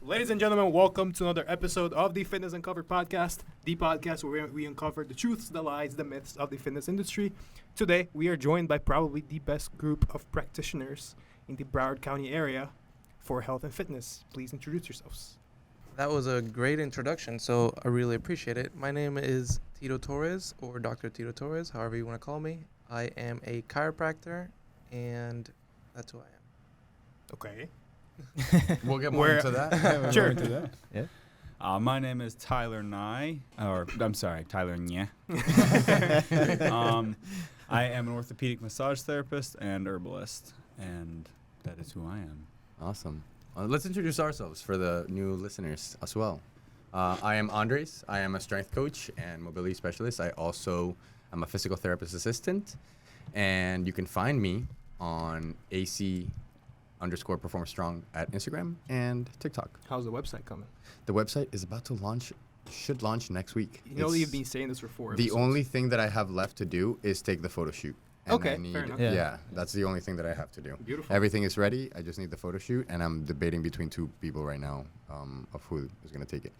Ladies and gentlemen, welcome to another episode of the Fitness Uncovered podcast, the podcast where we uncover the truths, the lies, the myths of the fitness industry. Today, we are joined by probably the best group of practitioners in the Broward County area for health and fitness. Please introduce yourselves. That was a great introduction, so I really appreciate it. My name is Tito Torres, or Dr. Tito Torres, however you want to call me. I am a chiropractor, and that's who I am. Okay. We'll get more into that. Sure. Yeah. My name is Tyler Nye, Tyler Nye. I am an orthopedic massage therapist and herbalist, and that is who I am. Awesome. Let's introduce ourselves for the new listeners as well. I am Andres. I am a strength coach and mobility specialist. I also am a physical therapist assistant, and you can find me on AC_Perform Strong at Instagram and TikTok. How's the website coming? The website is about to launch, should launch next week. You know, you've been saying this for 4 The episodes. only thing that I have left to do is take the photo shoot. And Okay, I need, fair enough. Yeah, that's the only thing that I have to do. Beautiful. Everything is ready. I just need the photo shoot, and I'm debating between two people right now of who is going to take it.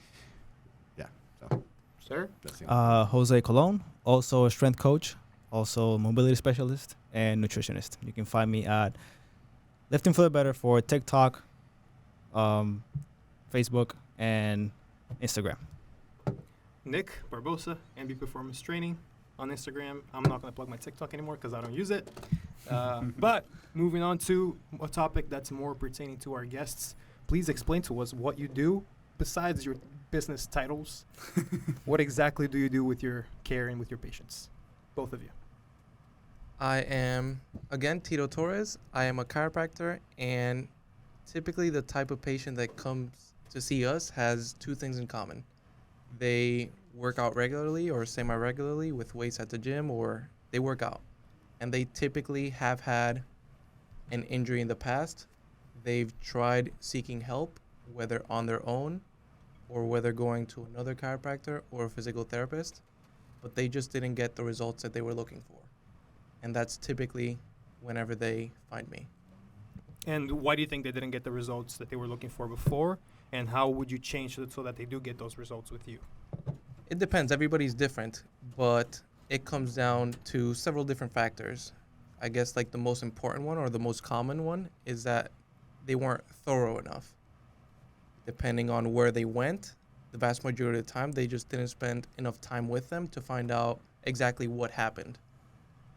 Yeah, so Sir? that's it. Jose Colon, also a strength coach, also a mobility specialist and nutritionist. You can find me at Lifting for the Better for TikTok, Facebook, and Instagram. Nick Barbosa, NB Performance Training on Instagram. I'm not going to plug my TikTok anymore because I don't use it. But moving on to a topic that's more pertaining to our guests, please explain to us what you do besides your business titles. What exactly do you do with your care and with your patients? Both of you. I am, again, Tito Torres. I am a chiropractor, and typically the type of patient that comes to see us has two things in common. They work out regularly or semi-regularly with weights at the gym, or they work out. And they typically have had an injury in the past. They've tried seeking help, whether on their own or whether going to another chiropractor or a physical therapist, but they just didn't get the results that they were looking for. And that's typically whenever they find me. And why do you think they didn't get the results that they were looking for before? And how would you change it so that they do get those results with you? It depends. Everybody's different, but it comes down to several different factors. I guess like the most important one or the most common one is that they weren't thorough enough. Depending on where they went, the vast majority of the time, they just didn't spend enough time with them to find out exactly what happened.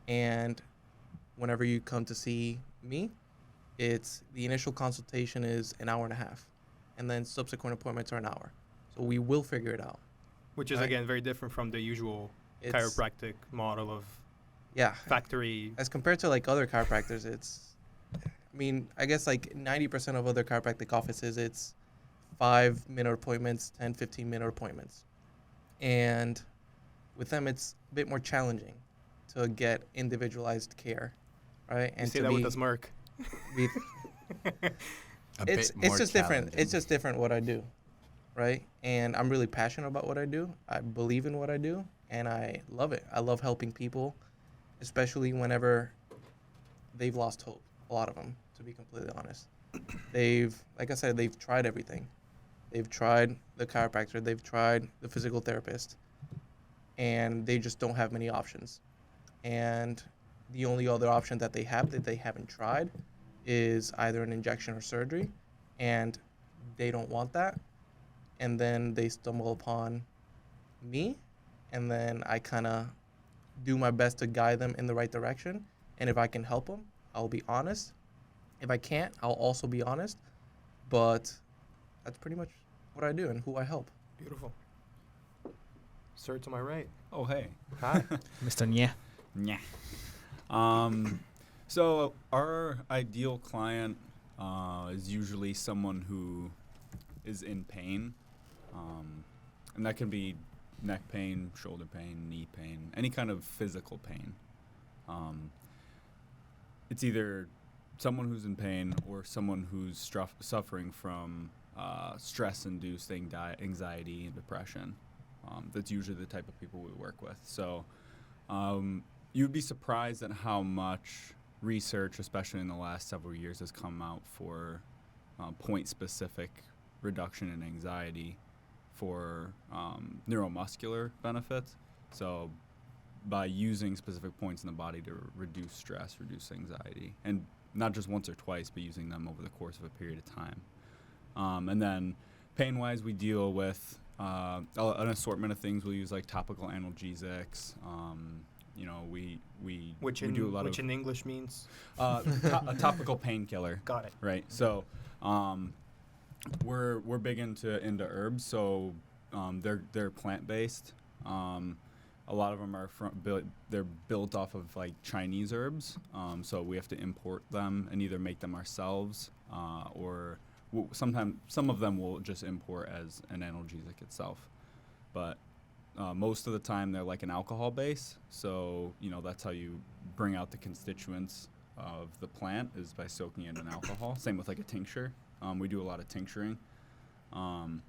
And whenever you come to see me, it's the initial consultation is an hour and a half, and then subsequent appointments are an hour. So we will figure it out. Which is, Right. again, very different from the usual It's, chiropractic model of yeah, factory. as compared to like other chiropractors, I guess like 90% of other chiropractic offices, it's 5-minute appointments, 10, 15-minute appointments. And with them, it's a bit more challenging to get individualized care, right? You And say to that be, with a smirk. be A it's bit more just different. challenging. It's just different what I do, right? And I'm really passionate about what I do. I believe in what I do, and I love it. I love helping people, especially whenever they've lost hope. A lot of them, to be completely honest. Like I said, they've tried everything. They've tried the chiropractor. They've tried the physical therapist, and they just don't have many options. And the only other option that they have that they haven't tried is either an injection or surgery, and they don't want that. And then they stumble upon me, and then I kind of do my best to guide them in the right direction. And if I can help them, I'll be honest. If I can't, I'll also be honest. But that's pretty much what I do and who I help. Beautiful. Sir to my right. Oh, hey. Hi. Mr. Nye. Yeah. So our ideal client is usually someone who is in pain, and that can be neck pain, shoulder pain, knee pain, any kind of physical pain. It's either someone who's in pain or someone who's suffering from stress-induced anxiety and depression. That's usually the type of people we work with. So you'd be surprised at how much research, especially in the last several years, has come out for point-specific reduction in anxiety for neuromuscular benefits. So by using specific points in the body to reduce stress, reduce anxiety, and not just once or twice, but using them over the course of a period of time. And then pain-wise, we deal with an assortment of things. We'll use like topical analgesics. We do a lot which in English means a topical painkiller. got it. Right. So we're big into herbs. So they're plant-based. A lot of them are they're built off of like Chinese herbs. So we have to import them and either make them ourselves or sometimes some of them we'll just import as an analgesic itself. But most of the time they're like an alcohol base. So, that's how you bring out the constituents of the plant is by soaking it in alcohol. Same with like a tincture. We do a lot of tincturing. And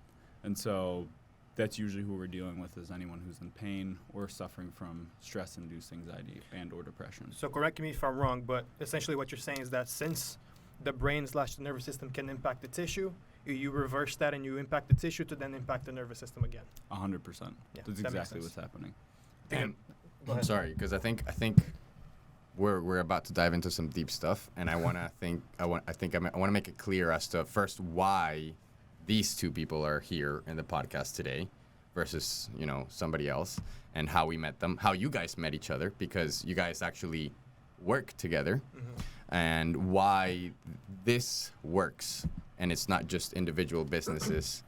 so that's usually who we're dealing with is anyone who's in pain or suffering from stress-induced anxiety and or depression. So correct me if I'm wrong, but essentially what you're saying is that since the brain/the nervous system can impact the tissue, you reverse that and you impact the tissue to then impact the nervous system again. 100%. Yeah, That's that makes exactly sense. what's happening. And Go I'm ahead. sorry, because I think we're about to dive into some deep stuff, and I want to make it clear as to first why these two people are here in the podcast today versus somebody else, and how we met them, how you guys met each other, because you guys actually work together, and why this works, and it's not just individual businesses,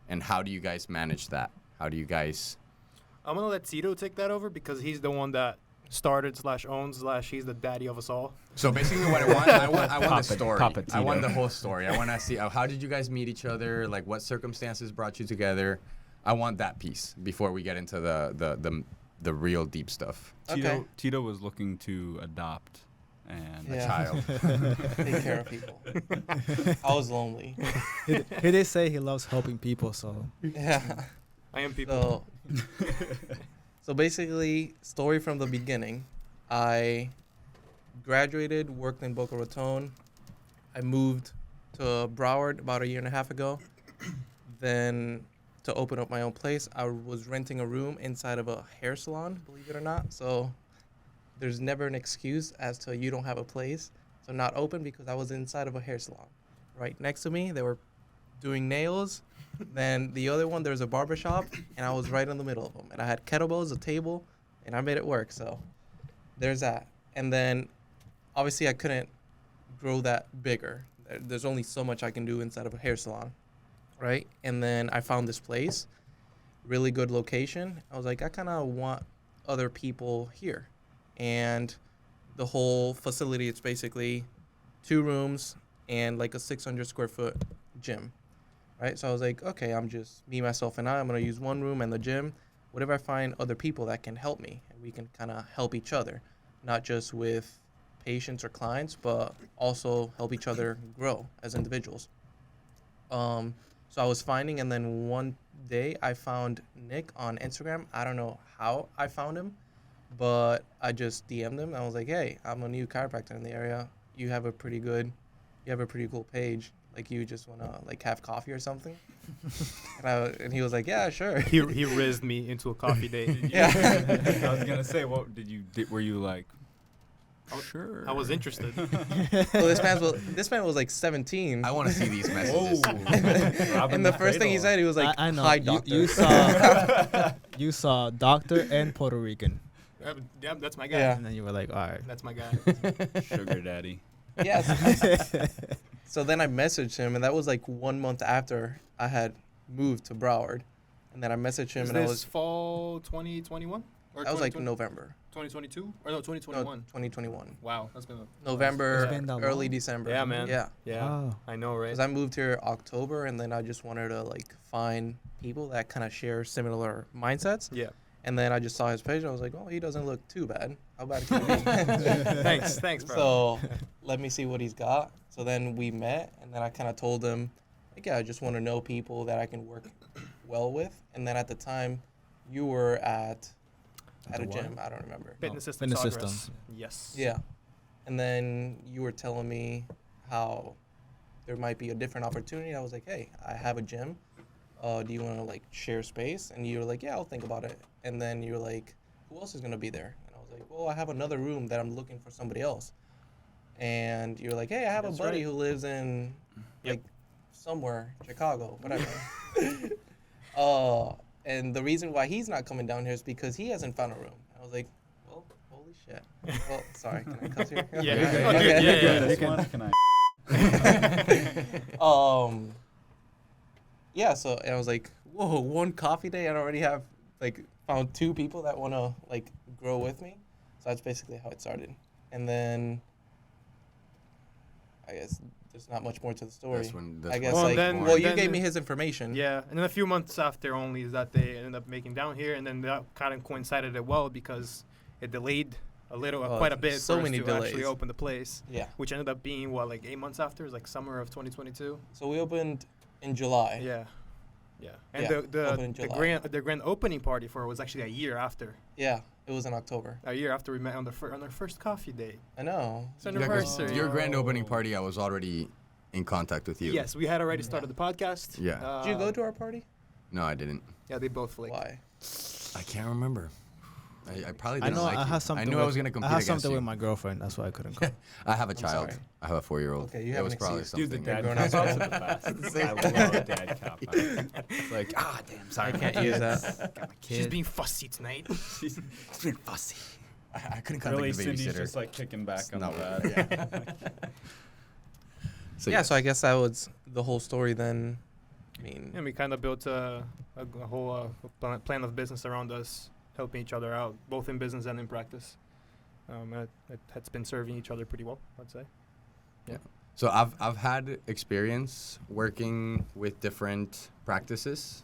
and how do you guys manage that? How do you guys? I'm going to let Tito take that over because he's the one that started/owns/ he's the daddy of us all. So basically, what I want the story. Papa I want Tito. the whole story. I want to see how did you guys meet each other? Like, what circumstances brought you together? I want that piece before we get into the real deep stuff. Okay. Tito was looking to adopt and Yeah. Child. Take care of people. I was lonely. He did say he loves helping people, so Yeah. I am people. So basically, story from the beginning. I graduated, worked in Boca Raton. I moved to Broward about a year and a half ago. Then to open up my own place, I was renting a room inside of a hair salon, believe it or not. So there's never an excuse as to you don't have a place. So not open because I was inside of a hair salon. Right next to me, they were doing nails. Then the other one, there's a barber shop, and I was right in the middle of them. And I had kettlebells, a table, and I made it work. So there's that. And then obviously I couldn't grow that bigger. There's only so much I can do inside of a hair salon, right? And then I found this place, really good location. I was like, I kind of want other people here. And the whole facility, it's basically 2 rooms and like a 600 square foot gym. Right, so I was like, okay, I'm just me, myself, and I'm gonna use 1 room and the gym. What if I find other people that can help me, and we can kind of help each other, not just with patients or clients, but also help each other grow as individuals. So I was finding, and then one day I found Nick on Instagram. I don't know how I found him, but I just DM'd him. I was like, hey, I'm a new chiropractor in the area. You have a pretty cool page. Like, you just want to, like, have coffee or something? And he was like, yeah, sure. He rizzed me into a coffee date. Yeah. I was gonna say, what were you like? Oh, sure. I was interested. Well, this man was like 17. I want to see these messages. And the first thing he said, he was like, I know hi, you, doctor. you saw doctor and Puerto Rican, Yeah, that's my guy. Yeah. and then you were like, all right. That's my guy. Sugar daddy. Yes. So then I messaged him, and that was like 1 month after I had moved to Broward. And then I messaged him, Is and I this was, fall 2021? Or that was like 2020 November. 2022? Or no, No, 2021. 2021. Wow, that's been a... November, It's been that early long? December. Yeah, man. Yeah. Yeah, Wow. I know, right? Because I moved here October, and then I just wanted to like find people that kind of share similar mindsets. Yeah. And then I just saw his page, and I was like, oh, he doesn't look too bad. How bad can it be? Thanks, bro. So let me see what he's got. So then we met, and then I kind of told him, like, yeah, I just want to know people that I can work well with. And then at the time, you were at a the gym. what? I don't remember. Fitness system. Fitness Progress. system. Yes. Yeah. And then you were telling me how there might be a different opportunity. I was like, hey, I have a gym. Do you want to like share space? And you were like, yeah, I'll think about it. And then you're like, who else is gonna be there? And I was like, well, I have another room that I'm looking for somebody else. And you're like, hey, I have That's a buddy right. who lives in Yep. like somewhere, Chicago, whatever. And the reason why he's not coming down here is because he hasn't found a room. I was like, well, holy shit. Well, sorry, can I cuss here? Yeah. Okay. Okay. Yeah, Yeah. this one, can I? Yeah, so I was like, whoa, one coffee day and I already have like found 2 people that want to like grow with me. So that's basically how it started. And then I guess there's not much more to the story. I guess Well, like, then- well, you then gave the- me his information. Yeah, and then a few months after only is that they ended up making down here, and then that kind of coincided it well because it delayed a little, Oh, quite a bit so for us many to delays. actually open the place, Yeah. which ended up being what, like 8 months after, like summer of 2022. So we opened in July. Yeah, yeah, and Yeah, the open in July. the grand opening party for it was actually a year after. Yeah, it was in October. A year after we met on on our first coffee date. I know. It's anniversary. Your grand opening party, I was already in contact with you. Yes, we had already started the podcast. Yeah. Did you go to our party? No, I didn't. Yeah, they both flaked. Why? I can't remember. I probably I didn't know like I you. had something. I knew I was gonna with, compete I had against something you. with my girlfriend. That's why I couldn't come. I have a child. sorry. I have a 4-year-old. Okay, you it have was an probably excuse. Dude, the something. dad grown-up cop man. are the best. I love dad cop. It's like, damn, sorry. I can't use that. Got my She's kid. being fussy tonight. She's being fussy. I couldn't Really, contact the Cindy's babysitter. just like kicking back It's on the not bed. yeah. So Yeah, so I guess that was the whole story then. I mean, And we kind of built a whole plan of business around us, helping each other out, both in business and in practice. It's been serving each other pretty well, I'd say. So I've had experience working with different practices,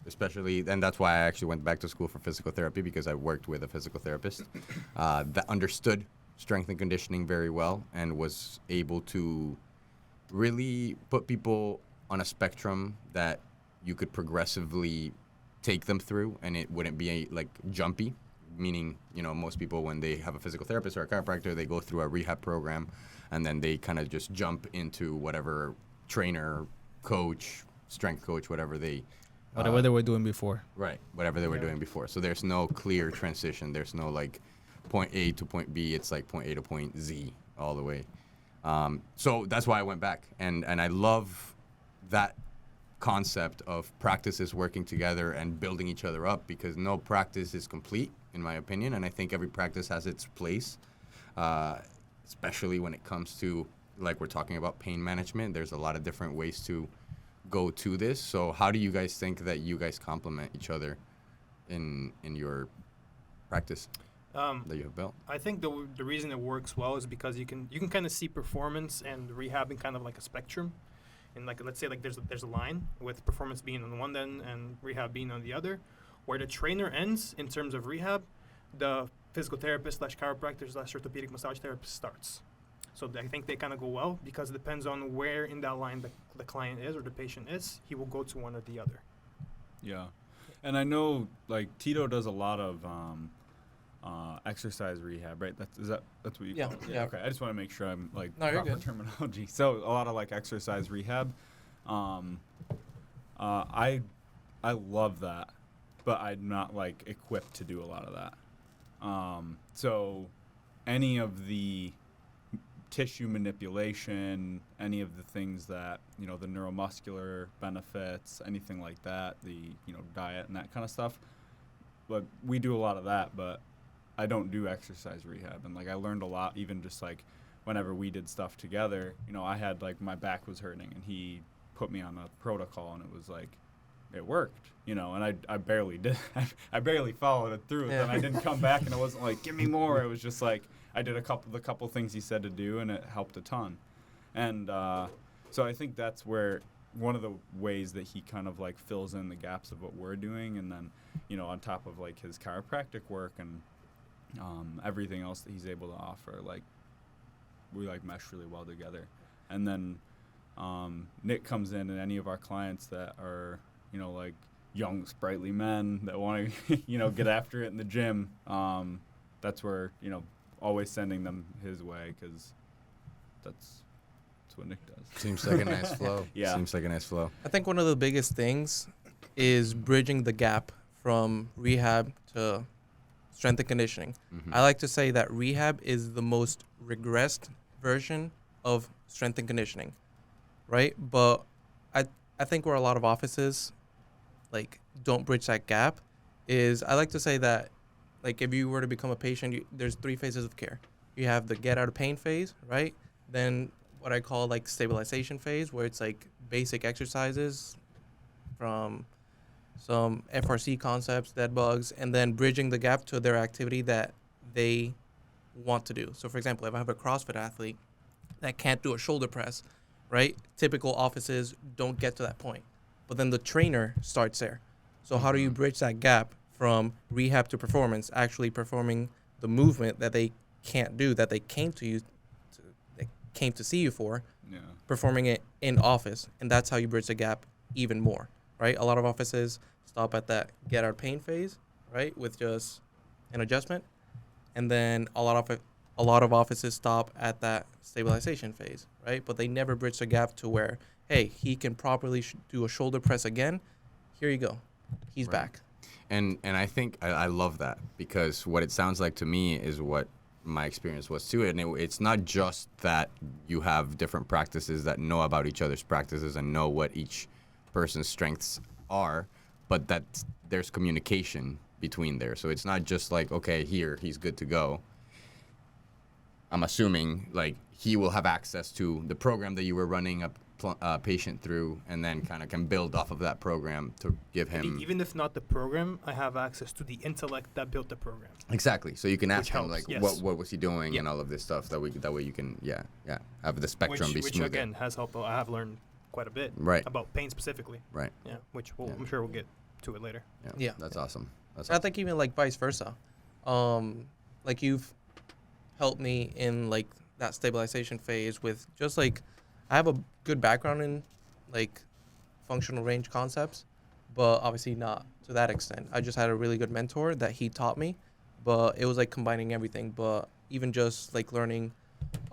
especially, and that's why I actually went back to school for physical therapy, because I worked with a physical therapist that understood strength and conditioning very well and was able to really put people on a spectrum that you could progressively take them through, and it wouldn't be like jumpy. Meaning, most people, when they have a physical therapist or a chiropractor, they go through a rehab program, and then they kind of just jump into whatever trainer, coach, strength coach, whatever they Whatever they were doing before. right, whatever they were doing before. So there's no clear transition. There's no like point A to point B. It's like point A to point Z all the way. So that's why I went back, and I love that concept of practices working together and building each other up, because no practice is complete, in my opinion, and I think every practice has its place, especially when it comes to, like we're talking about, pain management. There's a lot of different ways to go to this. So how do you guys think that you guys complement each other in your practice that you have built? I think the reason it works well is because you can kind of see performance and rehabbing kind of like a spectrum. And like, let's say like there's a line with performance being on the one end and rehab being on the other, where the trainer ends in terms of rehab, the physical therapist / chiropractor / orthopedic massage therapist starts. So I think they kind of go well, because it depends on where in that line the client is or the patient is. He will go to one or the other. Yeah, and I know like Tito does a lot of exercise rehab, right? That's what you Yeah, call it? yeah. Okay, I just want to make sure I'm like No, you're proper good. terminology. So a lot of like exercise rehab. I love that, but I'm not like equipped to do a lot of that. So any of the tissue manipulation, any of the things that, the neuromuscular benefits, anything like that, the, diet and that kind of stuff. But we do a lot of that, but I don't do exercise rehab. And like, I learned a lot, even just like whenever we did stuff together, I had like, my back was hurting and he put me on a protocol, and it was like, it worked, and I barely did. I barely followed it through. Yeah. Then I didn't come back, and it wasn't like, give me more. It was just like, I did the couple things he said to do, and it helped a ton. And so I think that's where one of the ways that he kind of like fills in the gaps of what we're doing, and then, on top of like his chiropractic work and everything else that he's able to offer, like we like mesh really well together. And then Nick comes in, and any of our clients that are, like young, sprightly men that want to, get after it in the gym, that's where, always sending them his way, because that's That's what Nick does. Seems like a nice flow. Yeah. Seems like a nice flow. I think one of the biggest things is bridging the gap from rehab to strength and conditioning. Mhm. I like to say that rehab is the most regressed version of strength and conditioning, right? But I think where a lot of offices like don't bridge that gap is I like to say that like if you were to become a patient, there's 3 phases of care. You have the get out of pain phase, right? Then what I call like stabilization phase, where it's like basic exercises from some FRC concepts, dead bugs, and then bridging the gap to their activity that they want to do. So for example, if I have a CrossFit athlete that can't do a shoulder press, right? Typical offices don't get to that point. But then the trainer starts there. So how do you bridge that gap from rehab to performance, actually performing the movement that they can't do, that they came to you, they came to see you for, Yeah. performing it in office, and that's how you bridge the gap even more, right? A lot of offices stop at that get out of pain phase, right, with just an adjustment, and then a lot of offices stop at that stabilization phase, right? But they never bridge the gap to where, hey, he can properly do a shoulder press again. Here you go, he's Right. back. And I think I love that, because what it sounds like to me is what my experience was too. And it's not just that you have different practices that know about each other's practices and know what each person's strengths are, but that there's communication between there. So it's not just like, okay, here, he's good to go. I'm assuming like he will have access to the program that you were running a patient through, and then kind of can build off of that program to give him Even if not the program, I have access to the intellect that built the program. exactly. So you can ask Which him helps, like yes. what was he doing Yeah. and all of this stuff, that way you can have the spectrum be Which smoother. again has helped. I have learned quite a bit Right. about pain specifically. Right. Yeah, which Yeah. I'm sure we'll get to it later. Yeah. That's awesome. That's I think even like vice versa. Like you've helped me in like that stabilization phase with just like I have a good background in like functional range concepts, but obviously not to that extent. I just had a really good mentor that he taught me, but it was like combining everything. But even just like learning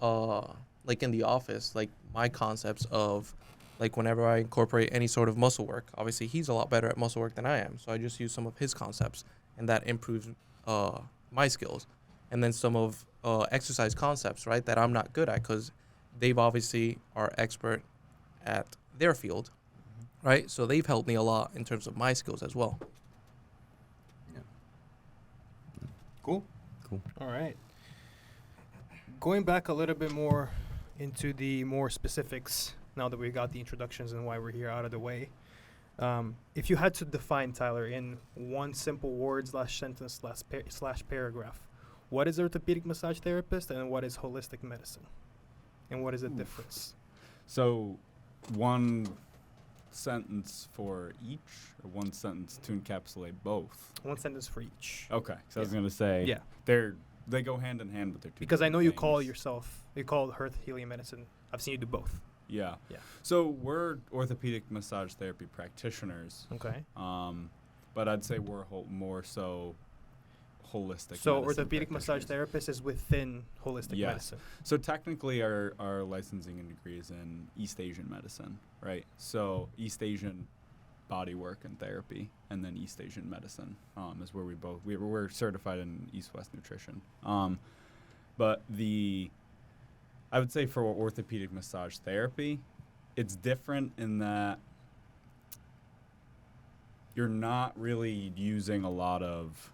like in the office, like my concepts of like whenever I incorporate any sort of muscle work, obviously he's a lot better at muscle work than I am. So I just use some of his concepts, and that improves my skills. And then some of exercise concepts, right, that I'm not good at, because they've obviously are expert at their field, right? So they've helped me a lot in terms of my skills as well. Cool. Cool. All right. Going back a little bit more into the more specifics, now that we got the introductions and why we're here out of the way. If you had to define, Tyler, in one simple word slash sentence slash paragraph, what is orthopedic massage therapist and what is holistic medicine? And what is the difference? So, one sentence for each, or one sentence to encapsulate both? One sentence for each. Okay, so I was Yeah. gonna say, Yeah. they go hand in hand, but they're two. Because I know you call yourself. Health Healing Medicine. I've seen you do both. Yeah. Yeah. So we're orthopedic massage therapy practitioners, Okay. but I'd say we're more so holistic. So medicine orthopedic massage practitioners. therapist is within holistic Yes. medicine. So technically, our licensing and degree is in East Asian medicine, right? So East Asian body work and therapy, and then East Asian medicine is where we're certified in East-West nutrition. But I would say for orthopedic massage therapy, it's different in that you're not really using a lot of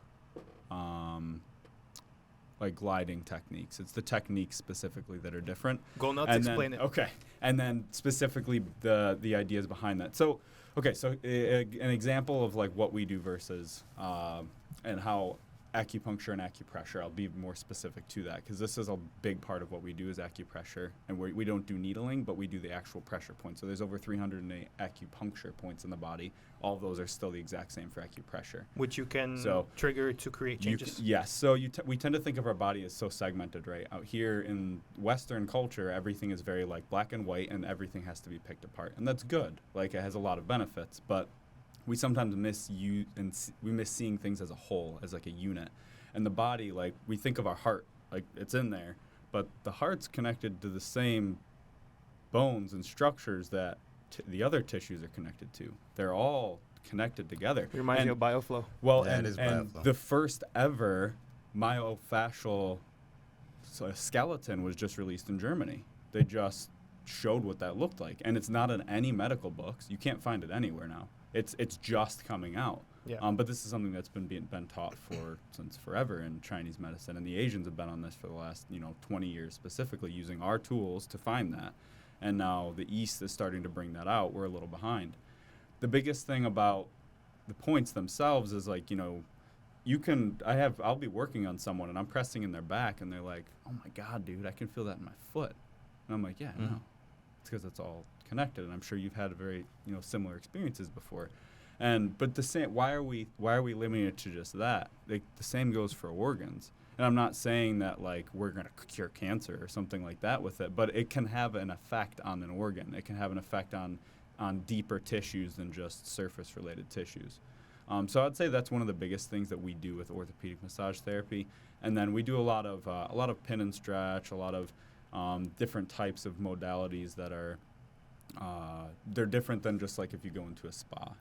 like gliding techniques. It's the techniques specifically that are different. Go nuts, And explain then, it. Okay, and then specifically the ideas behind that. So, okay, so an example of like what we do versus and how acupuncture and acupressure. I'll be more specific to that because this is a big part of what we do is acupressure, and we don't do needling, but we do the actual pressure points. So there's over 308 acupuncture points in the body. All of those are still the exact same for acupressure. Which you can So trigger to create changes. Yes. So we tend to think of our body as so segmented, right? Out here in Western culture, everything is very like black and white, and everything has to be picked apart, and that's good. Like it has a lot of benefits, but we sometimes miss seeing things as a whole, as like a unit. And the body, like we think of our heart, like it's in there, but the heart's connected to the same bones and structures that the other tissues are connected to. They're all connected together. It reminds me And- of bioflow. Well, Yeah, it and, is and bioflow. the first ever myofascial skeleton was just released in Germany. They just showed what that looked like, and it's not in any medical books. You can't find it anywhere now. It's just coming out. Yeah. But this is something that's been taught for since forever in Chinese medicine, and the Asians have been on this for the last 20 years specifically, using our tools to find that. And now the East is starting to bring that out. We're a little behind. The biggest thing about the points themselves is like, I'll be working on someone and I'm pressing in their back and they're like, oh my God, dude, I can feel that in my foot. And I'm like, yeah, I know. It's because it's all connected. And I'm sure you've had very, similar experiences before. But the same, why are we limiting it to just that? Like, the same goes for organs. And I'm not saying that like we're going to cure cancer or something like that with it, but it can have an effect on an organ. It can have an effect on deeper tissues than just surface related tissues. So I'd say that's one of the biggest things that we do with orthopedic massage therapy. And then we do a lot of pin and stretch, a lot of different types of modalities that are they're different than just like if you go into a spa,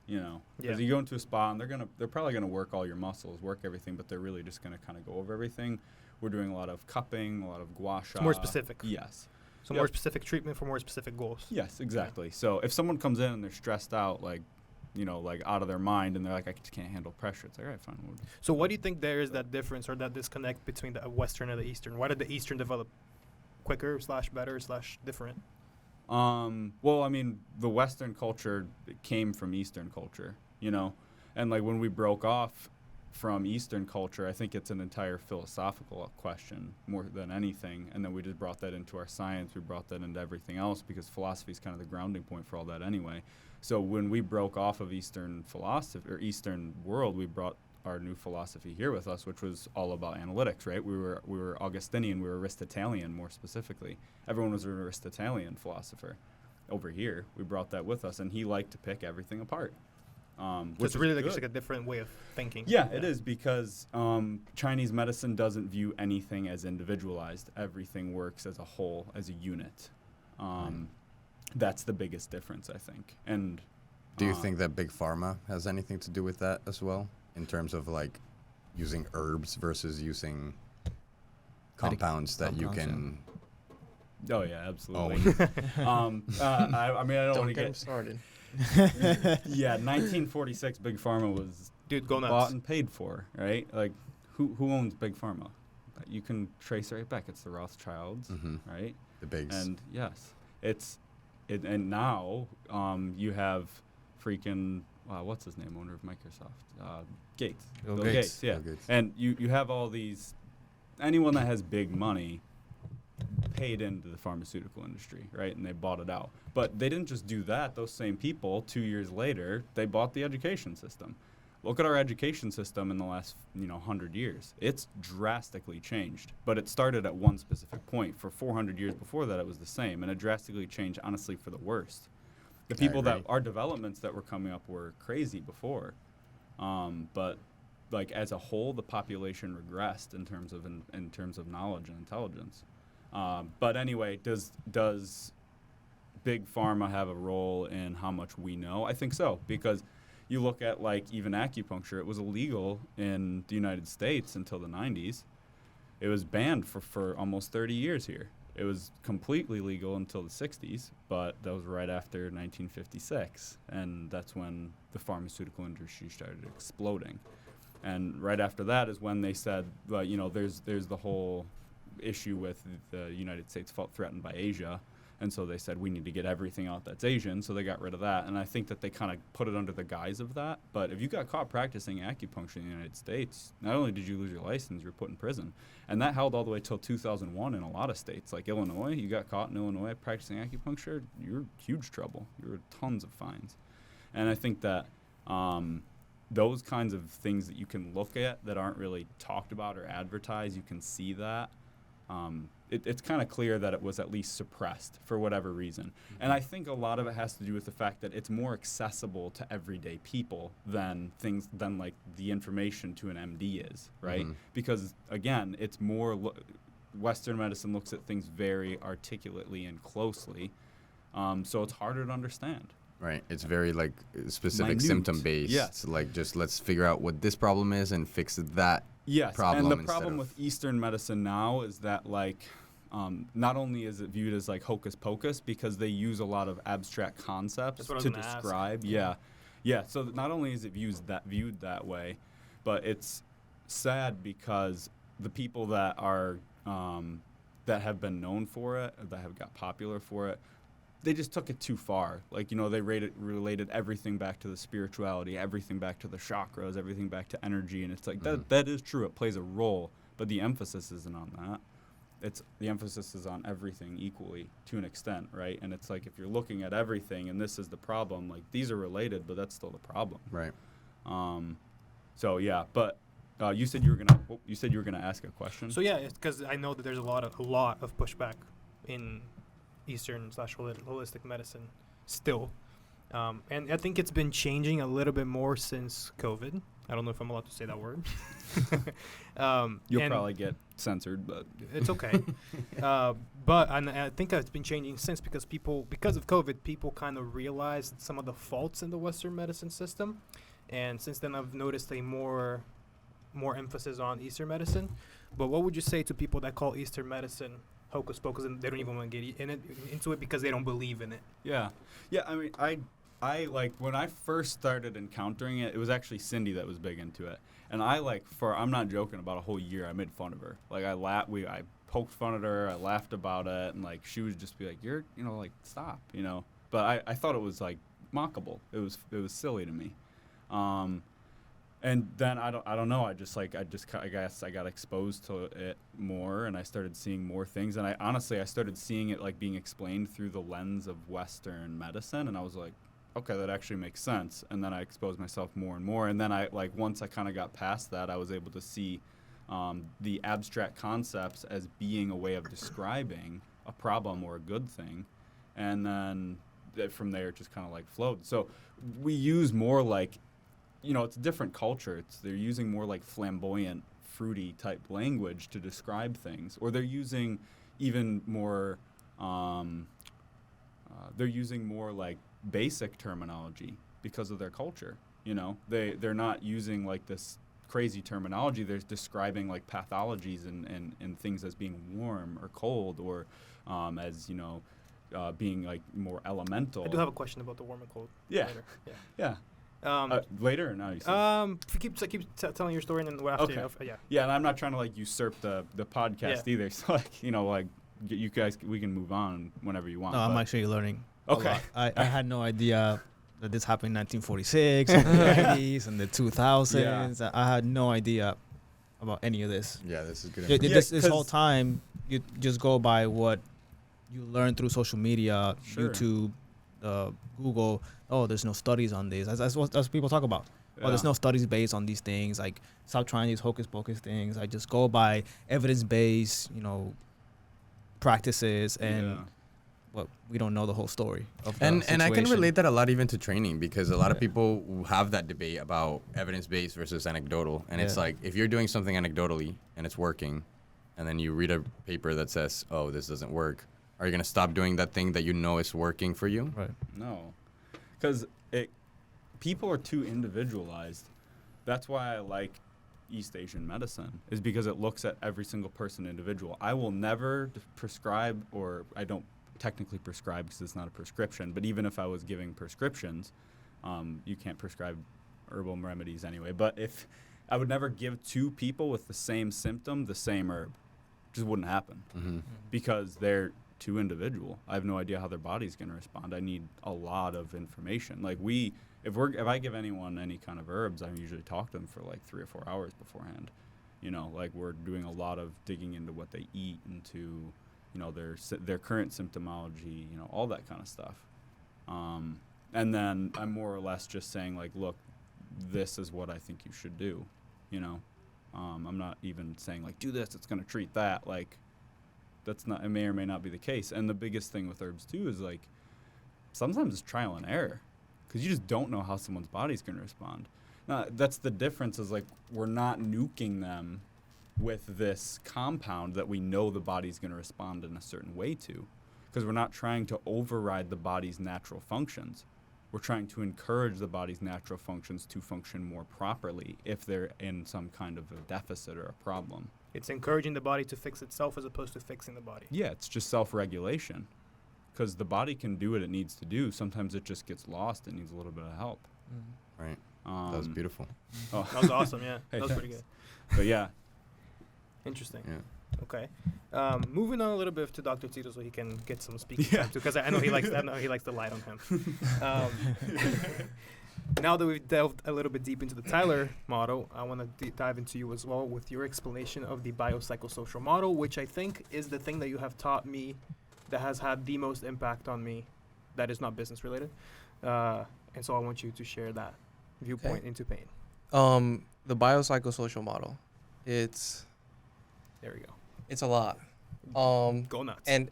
Because you go into a spa and they're probably gonna work all your muscles, work everything, but they're really just gonna kind of go over everything. We're doing a lot of cupping, a lot of gua sha. It's more specific. Yes. So more specific treatment for more specific goals. Yes, exactly. So if someone comes in and they're stressed out, like out of their mind, and they're like, I just can't handle pressure, it's like, all right, fine. So what do you think there is that difference or that disconnect between the Western and the Eastern? Why did the Eastern develop quicker / better / different? Well, I mean, the Western culture came from Eastern culture, and like when we broke off from Eastern culture, I think it's an entire philosophical question more than anything. And then we just brought that into our science. We brought that into everything else because philosophy is kind of the grounding point for all that anyway. So when we broke off of Eastern philosophy or Eastern world, we brought our new philosophy here with us, which was all about analytics, right? We were Augustinian, we were Aristotelian more specifically. Everyone was an Aristotelian philosopher. Over here, we brought that with us, and he liked to pick everything apart. So Which it's really is like just good. like a different way of thinking. Yeah, it is, because Chinese medicine doesn't view anything as individualized. Everything works as a whole, as a unit. That's the biggest difference, I think. And Do you think that big pharma has anything to do with that as well, in terms of like using herbs versus using compounds that you compounds, can? Oh yeah, absolutely. own? I mean, I don't want Don't to get him get. started. Yeah, 1946, big pharma was Dude, go nuts. bought and paid for, right? Like, who owns big pharma? You can trace it right back. It's the Rothschilds, Mhm. right? The bigs. And yes, and now you have freaking what's his name, owner of Microsoft, Gates, Bill Bill Gates. Gates, yeah. Bill Gates. And you have all these, anyone that has big money paid into the pharmaceutical industry, right? And they bought it out. But they didn't just do that. Those same people, 2 years later, they bought the education system. Look at our education system in the last 100 years. It's drastically changed. But it started at one specific point. For 400 years before that, it was the same. And it drastically changed, honestly, for the worst. The people that, agree. our developments that were coming up were crazy before. But like as a whole, the population regressed in terms of knowledge and intelligence. But anyway, does big pharma have a role in how much we know? I think so, because you look at like even acupuncture, it was illegal in the United States until the 90s. It was banned for almost 30 years here. It was completely legal until the 60s, but that was right after 1956, and that's when the pharmaceutical industry started exploding. And right after that is when they said, there's the whole issue with the United States felt threatened by Asia, and so they said we need to get everything out that's Asian, so they got rid of that. And I think that they kind of put it under the guise of that. But if you got caught practicing acupuncture in the United States, not only did you lose your license, you were put in prison. And that held all the way till 2001 in a lot of states. Like Illinois, you got caught in Illinois practicing acupuncture, you're in huge trouble. You're tons of fines. And I think that those kinds of things that you can look at that aren't really talked about or advertised, you can see that. It's kind of clear that it was at least suppressed for whatever reason. Mm-hmm. And I think a lot of it has to do with the fact that it's more accessible to everyday people than like the information to an MD is, right? Mm-hmm. Because, again, it's more Western medicine looks at things very articulately and closely. So it's harder to understand. Right. It's very like specific Minute. symptom based. Yes. Like just let's figure out what this problem is and fix that Yes, problem. and the instead problem of- with Eastern medicine now is that like not only is it viewed as like hocus pocus because they use a lot of abstract concepts That's what I was to gonna ask. describe. Yeah. So not only is it viewed that way, but it's sad because the people that are that have been known for it, that have got popular for it, they just took it too far. Like, you know, they related everything back to the spirituality, everything back to the chakras, everything back to energy, and it's like that is true. It plays a role, but the emphasis isn't on that. The emphasis is on everything equally to an extent, right? And it's like if you're looking at everything and this is the problem, like these are related, but that's still the problem. Right. So yeah, but you said you were gonna ask a question. So yeah, because I know that there's a lot of pushback in Eastern / holistic medicine still, and I think it's been changing a little bit more since COVID. I don't know if I'm allowed to say that word. You'll probably get censored, but it's okay. But I think it's been changing since because of COVID, people kind of realized some of the faults in the Western medicine system, and since then I've noticed a more emphasis on Eastern medicine. But what would you say to people that call Eastern medicine hocus pocus and they don't even want to get into it because they don't believe in it? Yeah. I mean, I like when I first started encountering it, it was actually Cindy that was big into it, and I'm not joking, about a whole year I made fun of her. Like I poked fun at her, I laughed about it, and like she would just be like, "You're, like stop," But I thought it was like mockable. It was silly to me. And then I don't know. I guess I got exposed to it more, and I started seeing more things. And I started seeing it like being explained through the lens of Western medicine, and I was like, okay, that actually makes sense. And then I exposed myself more and more. And then once I kind of got past that, I was able to see the abstract concepts as being a way of describing a problem or a good thing. And then from there, it just kind of like flowed. So we use more like, it's a different culture. They're using more like flamboyant, fruity type language to describe things, or they're using even more. They're using more like basic terminology because of their culture. They're not using like this crazy terminology. They're describing like pathologies and things as being warm or cold, or as being like more elemental. I do have a question about the warm and cold. Yeah. Later. Yeah. Later or now? You said? Keep telling your story, and then after. Okay. Yeah, and I'm not trying to like usurp the podcast either. So like, you guys, we can move on whenever you want. No, I'm actually learning. Okay. I had no idea that this happened in 1946, in the 90s, and the 2000s. Yeah. I had no idea about any of this. Yeah, this is good. This whole time, you just go by what you learn through social media, Sure. YouTube, Google. Oh, there's no studies on this. That's what people talk about. Oh, there's no studies based on these things. Like, stop trying these hocus pocus things. I just go by evidence based, practices, and we don't know the whole story of the and I can situation. relate that a lot even to training, because a lot of people have that debate about evidence based versus anecdotal, and it's like if you're doing something anecdotally and it's working, and then you read a paper that says, oh, this doesn't work, are you going to stop doing that thing that you know is working for you? Right. No, because people are too individualized. That's why I like East Asian medicine, is because it looks at every single person individual. I will never prescribe, or I don't technically prescribe because it's not a prescription, but even if I was giving prescriptions, you can't prescribe herbal remedies anyway, but if I would never give two people with the same symptom the same herb. It just wouldn't happen. Mm-hmm. Because they're too individual. I have no idea how their body's going to respond. I need a lot of information. Like if I give anyone any kind of herbs, I usually talk to them for like 3 or 4 hours beforehand. Like we're doing a lot of digging into what they eat, into their current symptomology, all that kind of stuff. And then I'm more or less just saying like, look, this is what I think you should do. I'm not even saying like, do this, it's going to treat that. Like, it may or may not be the case. And the biggest thing with herbs too is like, sometimes it's trial and error, because you just don't know how someone's body's going to respond. Now, that's the difference, is like, we're not nuking them with this compound that we know the body's going to respond in a certain way to. because we're not trying to override the body's natural functions. We're trying to encourage the body's natural functions to function more properly if they're in some kind of a deficit or a problem. It's encouraging the body to fix itself as opposed to fixing the body. Yeah, it's just self-regulation, because the body can do what it needs to do. Sometimes it just gets lost and needs a little bit of help. Right. That was beautiful. Oh. That was awesome, yeah. Hey, That was pretty thanks. good. But yeah, Interesting. Yeah. Okay. Moving on a little bit to Dr. Tito so he can get some speaking Yeah. time too, because I know he likes the light on him. Now that we've delved a little bit deep into the Tyler model, I want to dive into you as well with your explanation of the biopsychosocial model, which I think is the thing that you have taught me that has had the most impact on me that is not business related. And so I want you to share that viewpoint into pain. The biopsychosocial model, it's There we go. it's a lot. Go nuts. And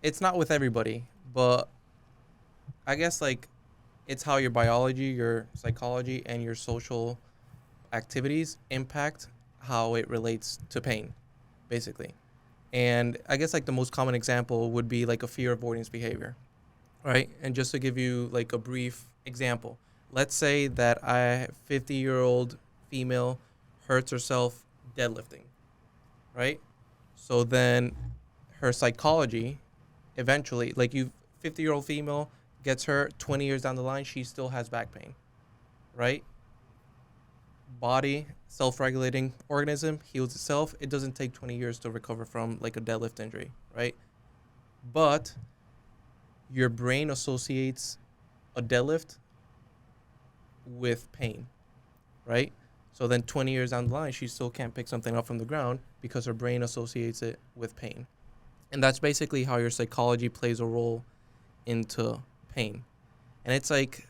it's not with everybody, but I guess like it's how your biology, your psychology, and your social activities impact how it relates to pain, basically. And I guess like the most common example would be like a fear avoidance behavior, right? And just to give you like a brief example, let's say that a 50-year-old female hurts herself deadlifting, right? So then her psychology eventually, like 50-year-old female gets hurt 20 years down the line, she still has back pain, right? Body, self-regulating organism, heals itself. It doesn't take 20 years to recover from like a deadlift injury, right? But your brain associates a deadlift with pain, right? So then 20 years down the line, she still can't pick something up from the ground because her brain associates it with pain. And that's basically how your psychology plays a role into pain. And it's like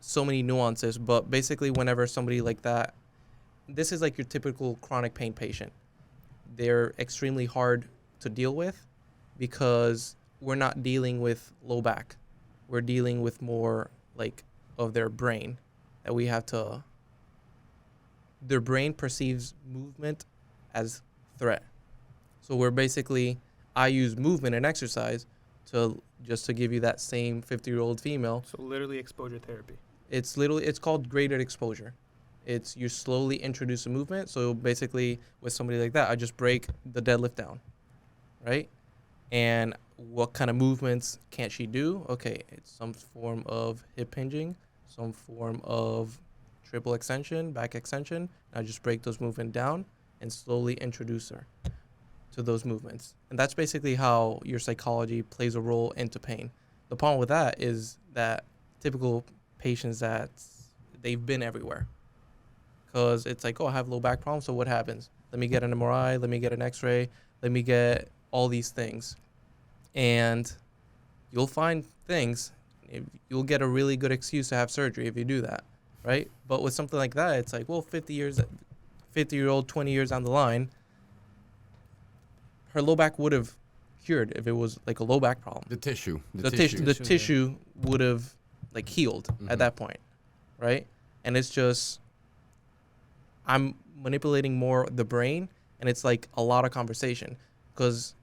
so many nuances, but basically whenever somebody like that, this is like your typical chronic pain patient. They're extremely hard to deal with because we're not dealing with low back. We're dealing with more like of their brain that we have to, their brain perceives movement as threat. So we're basically, I use movement and exercise to just to give you that same 50-year-old female. So literally exposure therapy. It's called graded exposure. It's you slowly introduce a movement. So basically with somebody like that, I just break the deadlift down, right? And what kind of movements can't she do? Okay, it's some form of hip hinging, some form of triple extension, back extension. I just break those movements down and slowly introduce her to those movements. And that's basically how your psychology plays a role into pain. The problem with that is that typical patients that they've been everywhere. Because it's like, oh, I have low back problems, so what happens? Let me get an MRI, let me get an x-ray, let me get all these things. And you'll find things, you'll get a really good excuse to have surgery if you do that, right? But with something like that, it's like, well, 50-year-old, 20 years down the line, her low back would have cured if it was like a low back problem. The tissue. The tissue would have like healed at that point, right? And it's just, I'm manipulating more the brain, and it's like a lot of conversation because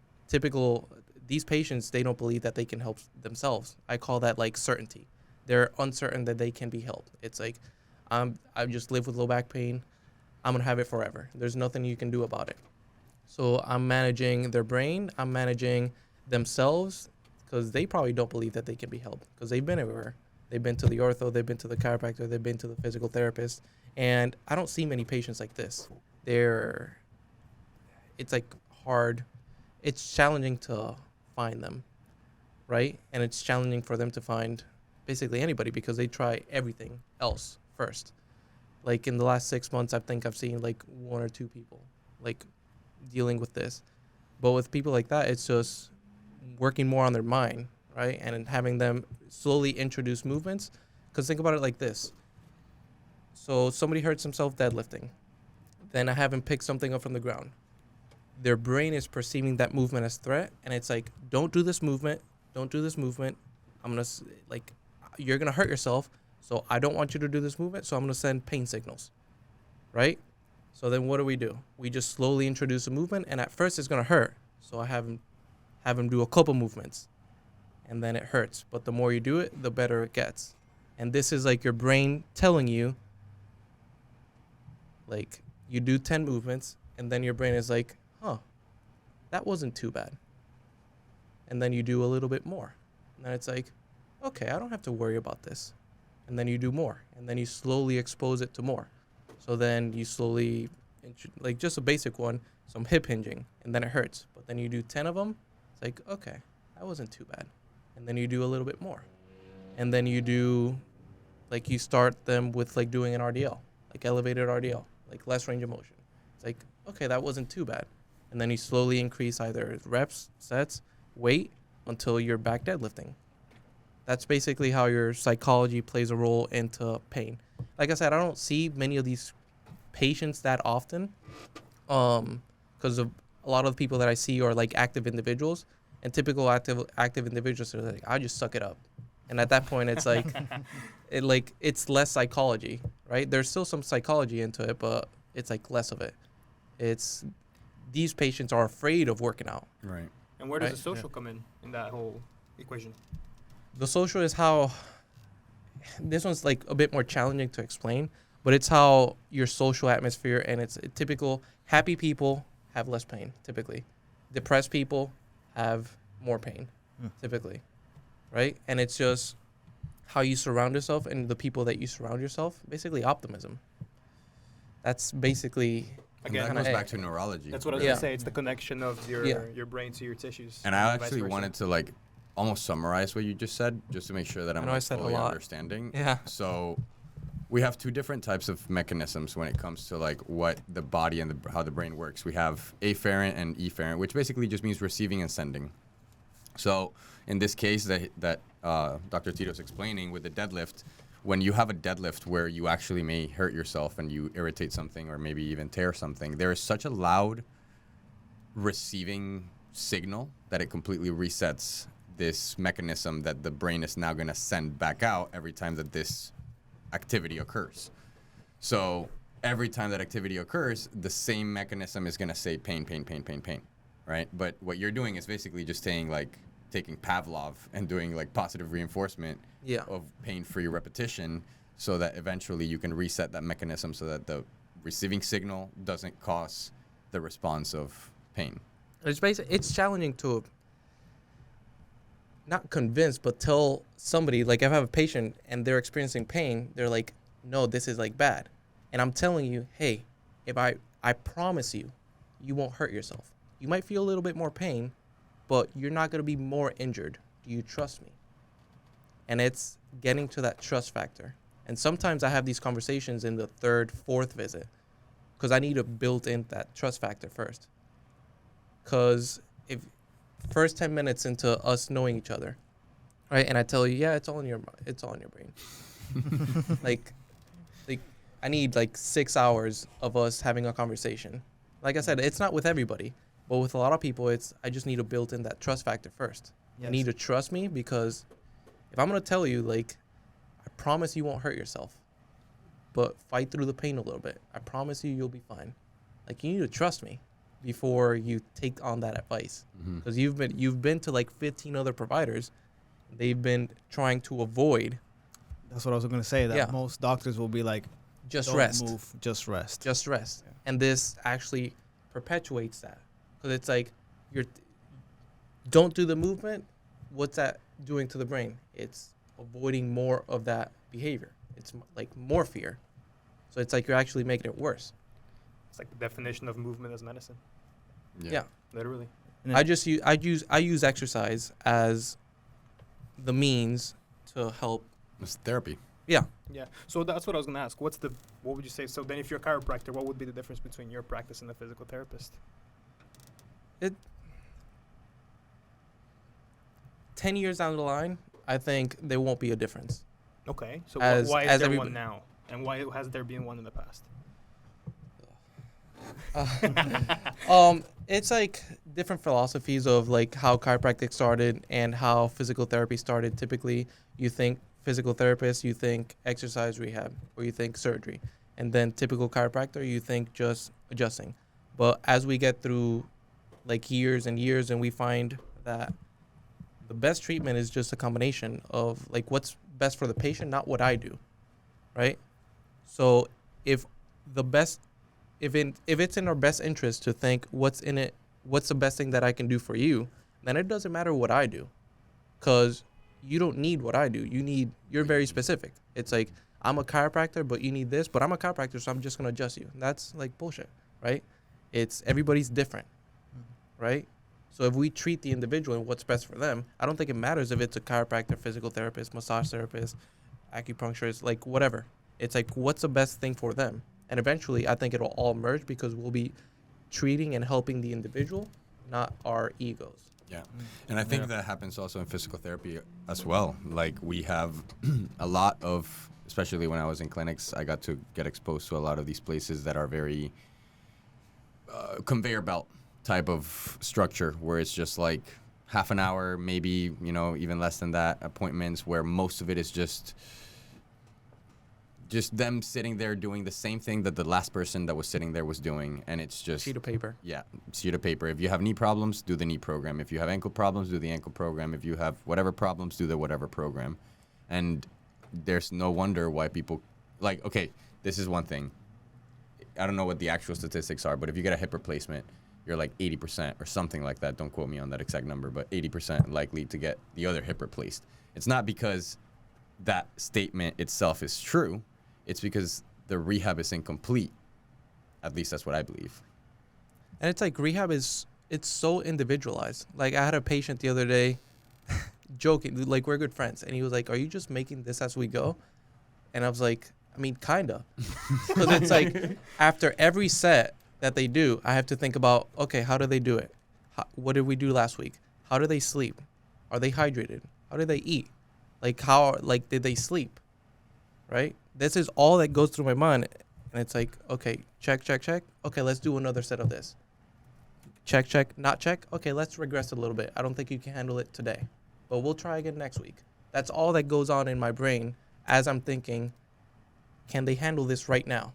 these patients, they don't believe that they can help themselves. I call that like certainty. They're uncertain that they can be helped. It's like, I just live with low back pain. I'm going to have it forever. There's nothing you can do about it. So I'm managing their brain. I'm managing themselves because they probably don't believe that they can be helped because they've been everywhere. They've been to the ortho, they've been to the chiropractor, they've been to the physical therapist. And I don't see many patients like this. It's like hard. It's challenging to find them, right? And it's challenging for them to find basically anybody because they try everything else first. Like in the last 6 months, I think I've seen like 1 or 2 people like dealing with this. But with people like that, it's just working more on their mind, right? And having them slowly introduce movements. Because think about it like this. So somebody hurts himself deadlifting. Then I have him pick something up from the ground. Their brain is perceiving that movement as threat. And it's like, don't do this movement. Don't do this movement. You're going to hurt yourself. So I don't want you to do this movement. So I'm going to send pain signals, right? So then what do? We just slowly introduce a movement. And at first it's going to hurt. So I have him do a couple movements. and then it hurts. But the more you do it, the better it gets. And this is like your brain telling you, like, you do 10 movements, and then your brain is like, huh, that wasn't too bad. And then you do a little bit more. And then it's like, okay, I don't have to worry about this. And then you do more. And then you slowly expose it to more. So then you slowly, like just a basic one, some hip hinging, and then it hurts. But then you do 10 of them, it's like, okay, that wasn't too bad. And then you do a little bit more. And then you do, like you start them with like doing an RDL, like elevated RDL, like less range of motion. It's like, okay, that wasn't too bad. And then you slowly increase either reps, sets, weight, until you're back deadlifting. That's basically how your psychology plays a role into pain. Like I said, I don't see many of these patients that often, because of a lot of the people that I see are like active individuals, and typical active individuals are like, I just suck it up. And at that point, it's like, it's less psychology, right? There's still some psychology into it, but it's like less of it. It's these patients are afraid of working out. Right. And where does Right. the social come in that whole equation? The social is how, this one's like a bit more challenging to explain, but it's how your social atmosphere, and it's typical happy people have less pain, typically. Depressed people have more pain, typically, right? And it's just how you surround yourself and the people that you surround yourself, basically optimism. That's basically, And Again, that goes kinda- back to neurology. That's what I was Yeah. gonna say. It's the connection of your Yeah. your brain to your tissues. And I vice actually versa. wanted to like almost summarize what you just said, just to make sure that I'm know I like, said a fully lot. understanding. yeah. So we have two different types of mechanisms when it comes to like what the body and how the brain works. We have afferent and efferent, which basically just means receiving and sending. So in this case that Dr. Tito's explaining with the deadlift, when you have a deadlift where you actually may hurt yourself and you irritate something or maybe even tear something, there is such a loud receiving signal that it completely resets this mechanism that the brain is now going to send back out every time that this activity occurs. So every time that activity occurs, the same mechanism is going to say pain, pain, pain, pain, pain, right? But what you're doing is basically just saying like taking Pavlov and doing like positive reinforcement Yeah. of pain-free repetition so that eventually you can reset that mechanism so that the receiving signal doesn't cause the response of pain. It's challenging to not convince, but tell somebody, like if I have a patient and they're experiencing pain, they're like, no, this is like bad. And I'm telling you, hey, if I promise you, you won't hurt yourself. You might feel a little bit more pain, but you're not going to be more injured. Do you trust me? And it's getting to that trust factor. And sometimes I have these conversations in the third, fourth visit because I need to build in that trust factor first. Because if first 10 minutes into us knowing each other, right, and I tell you, yeah, it's all in your brain. like I need like 6 hours of us having a conversation. Like I said, it's not with everybody, but with a lot of people, I just need to build in that trust factor first. You Yes. need to trust me because if I'm gonna tell you, like, I promise you won't hurt yourself, but fight through the pain a little bit. I promise you'll be fine. Like, you need to trust me before you take on that advice, because you've been to like 15 other providers. They've been trying to avoid That's what I was gonna say. That Yeah. most doctors will be like, just "Don't rest. move, just rest." Just rest. Yeah. And this actually perpetuates that, because it's like don't do the movement. What's that doing to the brain? It's avoiding more of that behavior. It's like more fear. So it's like you're actually making it worse. It's like the definition of movement as medicine, Yeah. literally. And I use exercise as the means to help. It's therapy. Yeah. Yeah. So that's what I was gonna ask. What would you say? So then, if you're a chiropractor, what would be the difference between your practice and the physical therapist? 10 years down the line, I think there won't be a difference. Okay. So As- why is as there everybody- one now, and why has there been one in the past? It's like different philosophies of like how chiropractic started and how physical therapy started. Typically, you think physical therapist, you think exercise rehab, or you think surgery. And then typical chiropractor, you think just adjusting. But as we get through like years and years and we find that The best treatment is just a combination of like what's best for the patient, not what I do, right? So if it's in our best interest to think what's the best thing that I can do for you, then it doesn't matter what I do, because you don't need what I do. You're very specific. It's like, I'm a chiropractor, but you need this, but I'm a chiropractor, so I'm just gonna adjust you. That's like bullshit, right? It's everybody's different, right? So if we treat the individual and what's best for them, I don't think it matters if it's a chiropractor, physical therapist, massage therapist, acupuncturist, like whatever. It's like, what's the best thing for them? And eventually, I think it'll all merge because we'll be treating and helping the individual, not our egos. Yeah. And I think that happens also in physical therapy as well. Like, we have a lot of, especially when I was in clinics, I got to get exposed to a lot of these places that are very conveyor belt type of structure, where it's just like half an hour, maybe, even less than that, appointments where most of it is just them sitting there doing the same thing that the last person that was sitting there was doing. And it's just Sheet of paper. Yeah, sheet of paper. If you have knee problems, do the knee program. If you have ankle problems, do the ankle program. If you have whatever problems, do the whatever program. And there's no wonder why people, like, okay, this is one thing. I don't know what the actual statistics are, but if you get a hip replacement, you're like 80% or something like that. Don't quote me on that exact number, but 80% likely to get the other hip replaced. It's not because that statement itself is true. It's because the rehab is incomplete. At least that's what I believe. And it's like rehab it's so individualized. Like, I had a patient the other day joking, like, we're good friends, and he was like, are you just making this as we go? And I was like, I mean, kinda. Because it's like, after every set that they do, I have to think about, okay, how do they do it? What did we do last week? How do they sleep? Are they hydrated? How do they eat? Like, did they sleep? Right? This is all that goes through my mind. And it's like, okay, check. Okay, let's do another set of this. Check, not check. Okay, let's regress a little bit. I don't think you can handle it today, but we'll try again next week. That's all that goes on in my brain as I'm thinking, can they handle this right now?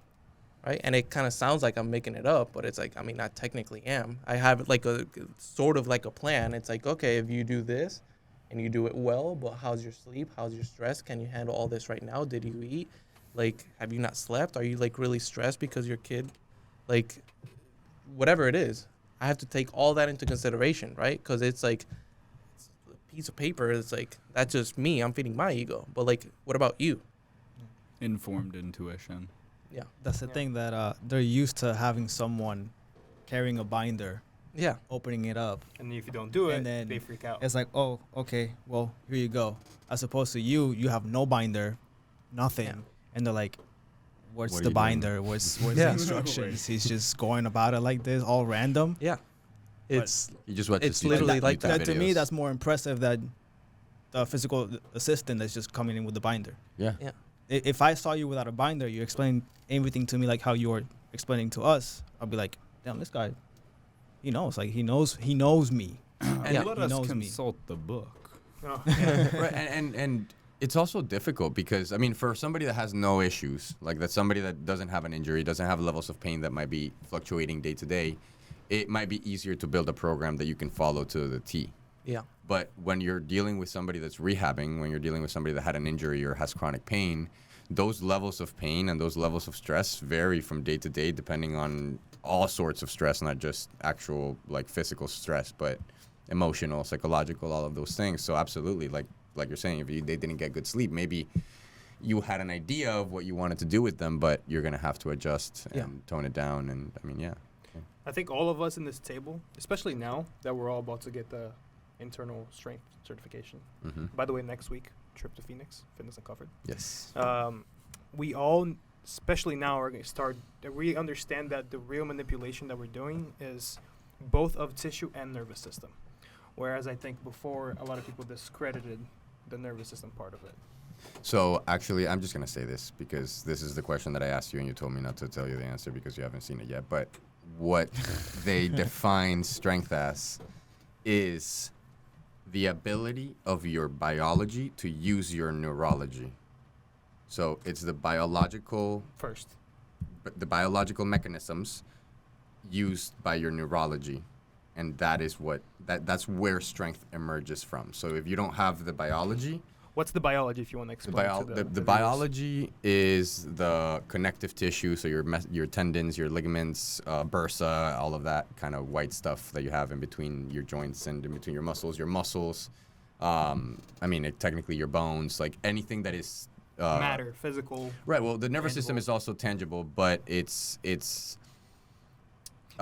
Right? And it kind of sounds like I'm making it up, but it's like, I mean, I technically am. I have like a sort of like a plan. It's like, okay, if you do this and you do it well, but how's your sleep? How's your stress? Can you handle all this right now? Did you eat? Like, have you not slept? Are you like really stressed because your kid, like, whatever it is, I have to take all that into consideration, right? Because it's like, it's a piece of paper. It's like, that's just me. I'm feeding my ego. But like, what about you? Informed intuition. Yeah. That's the thing that they're used to having someone carrying a binder, Yeah. opening it up. And if you don't do it, And then they freak out. It's like, oh, okay, well, here you go. As opposed to you have no binder, nothing. Yeah. And they're like, where's What are the you doing? binder? Where's Yeah. the instructions? He's just going about it like this, all random. Yeah. It's You just watch It's the literally YouTube like That, to me, videos. that's more impressive than the physical assistant that's just coming in with the binder. Yeah. yeah. If I saw you without a binder, you explain everything to me like how you were explaining to us, I'll be like, damn, this guy, he knows. Like, he knows me. Yeah. Let He us knows me. consult the book. Oh, yeah. Right, and it's also difficult because, I mean, for somebody that has no issues, like that's somebody that doesn't have an injury, doesn't have levels of pain that might be fluctuating day to day, it might be easier to build a program that you can follow to the T. Yeah. But when you're dealing with somebody that's rehabbing, when you're dealing with somebody that had an injury or has chronic pain, those levels of pain and those levels of stress vary from day to day depending on all sorts of stress, not just actual like physical stress, but emotional, psychological, all of those things. So absolutely, like you're saying, if they didn't get good sleep, maybe you had an idea of what you wanted to do with them, but you're going to have to adjust and tone it down. And I mean, yeah. I think all of us in this table, especially now that we're all about to get the internal strength certification. Mm-hmm. By the way, next week, trip to Phoenix, Fitness Uncovered. Yes. We all, especially now, are going to start to really understand that the real manipulation that we're doing is both of tissue and nervous system. Whereas I think before, a lot of people discredited the nervous system part of it. So actually, I'm just going to say this because this is the question that I asked you and you told me not to tell you the answer because you haven't seen it yet. But what they define strength as is the ability of your biology to use your neurology. So it's the biological First. mechanisms used by your neurology and that is that's where strength emerges from. So if you don't have the biology, What's the biology, if you want to explain? the viewers? biology is the connective tissue, so your tendons, your ligaments, bursa, all of that kind of white stuff that you have in between your joints and in between your muscles. Technically your bones, like anything that is Matter, physical. Right. Well, the nervous system tangible. is also tangible, but it's If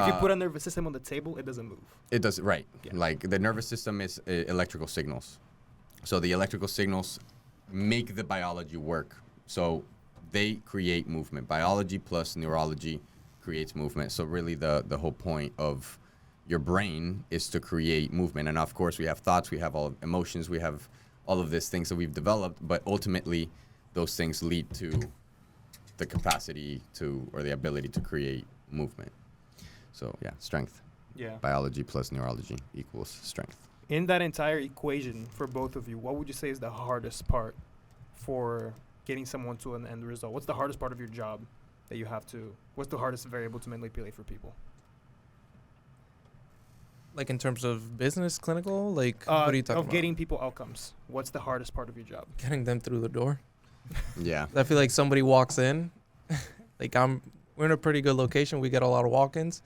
you put a nervous system on the table, it doesn't move. it does right. Yeah. Like the nervous system is electrical signals. So the electrical signals make the biology work. So they create movement. Biology plus neurology creates movement. So really the whole point of your brain is to create movement. And of course we have thoughts, we have all emotions, we have all of these things that we've developed, but ultimately those things lead to the capacity to, or the ability to create movement. So yeah, strength. Yeah. Biology plus neurology equals strength. In that entire equation for both of you, what would you say is the hardest part for getting someone to an end result? What's the hardest part of your job that you have to, what's the hardest variable to manipulate for people? Like in terms of business, clinical, like what are you talking Of about? getting people outcomes. What's the hardest part of your job? Getting them through the door. Yeah. I feel like somebody walks in, like we're in a pretty good location. We get a lot of walk-ins.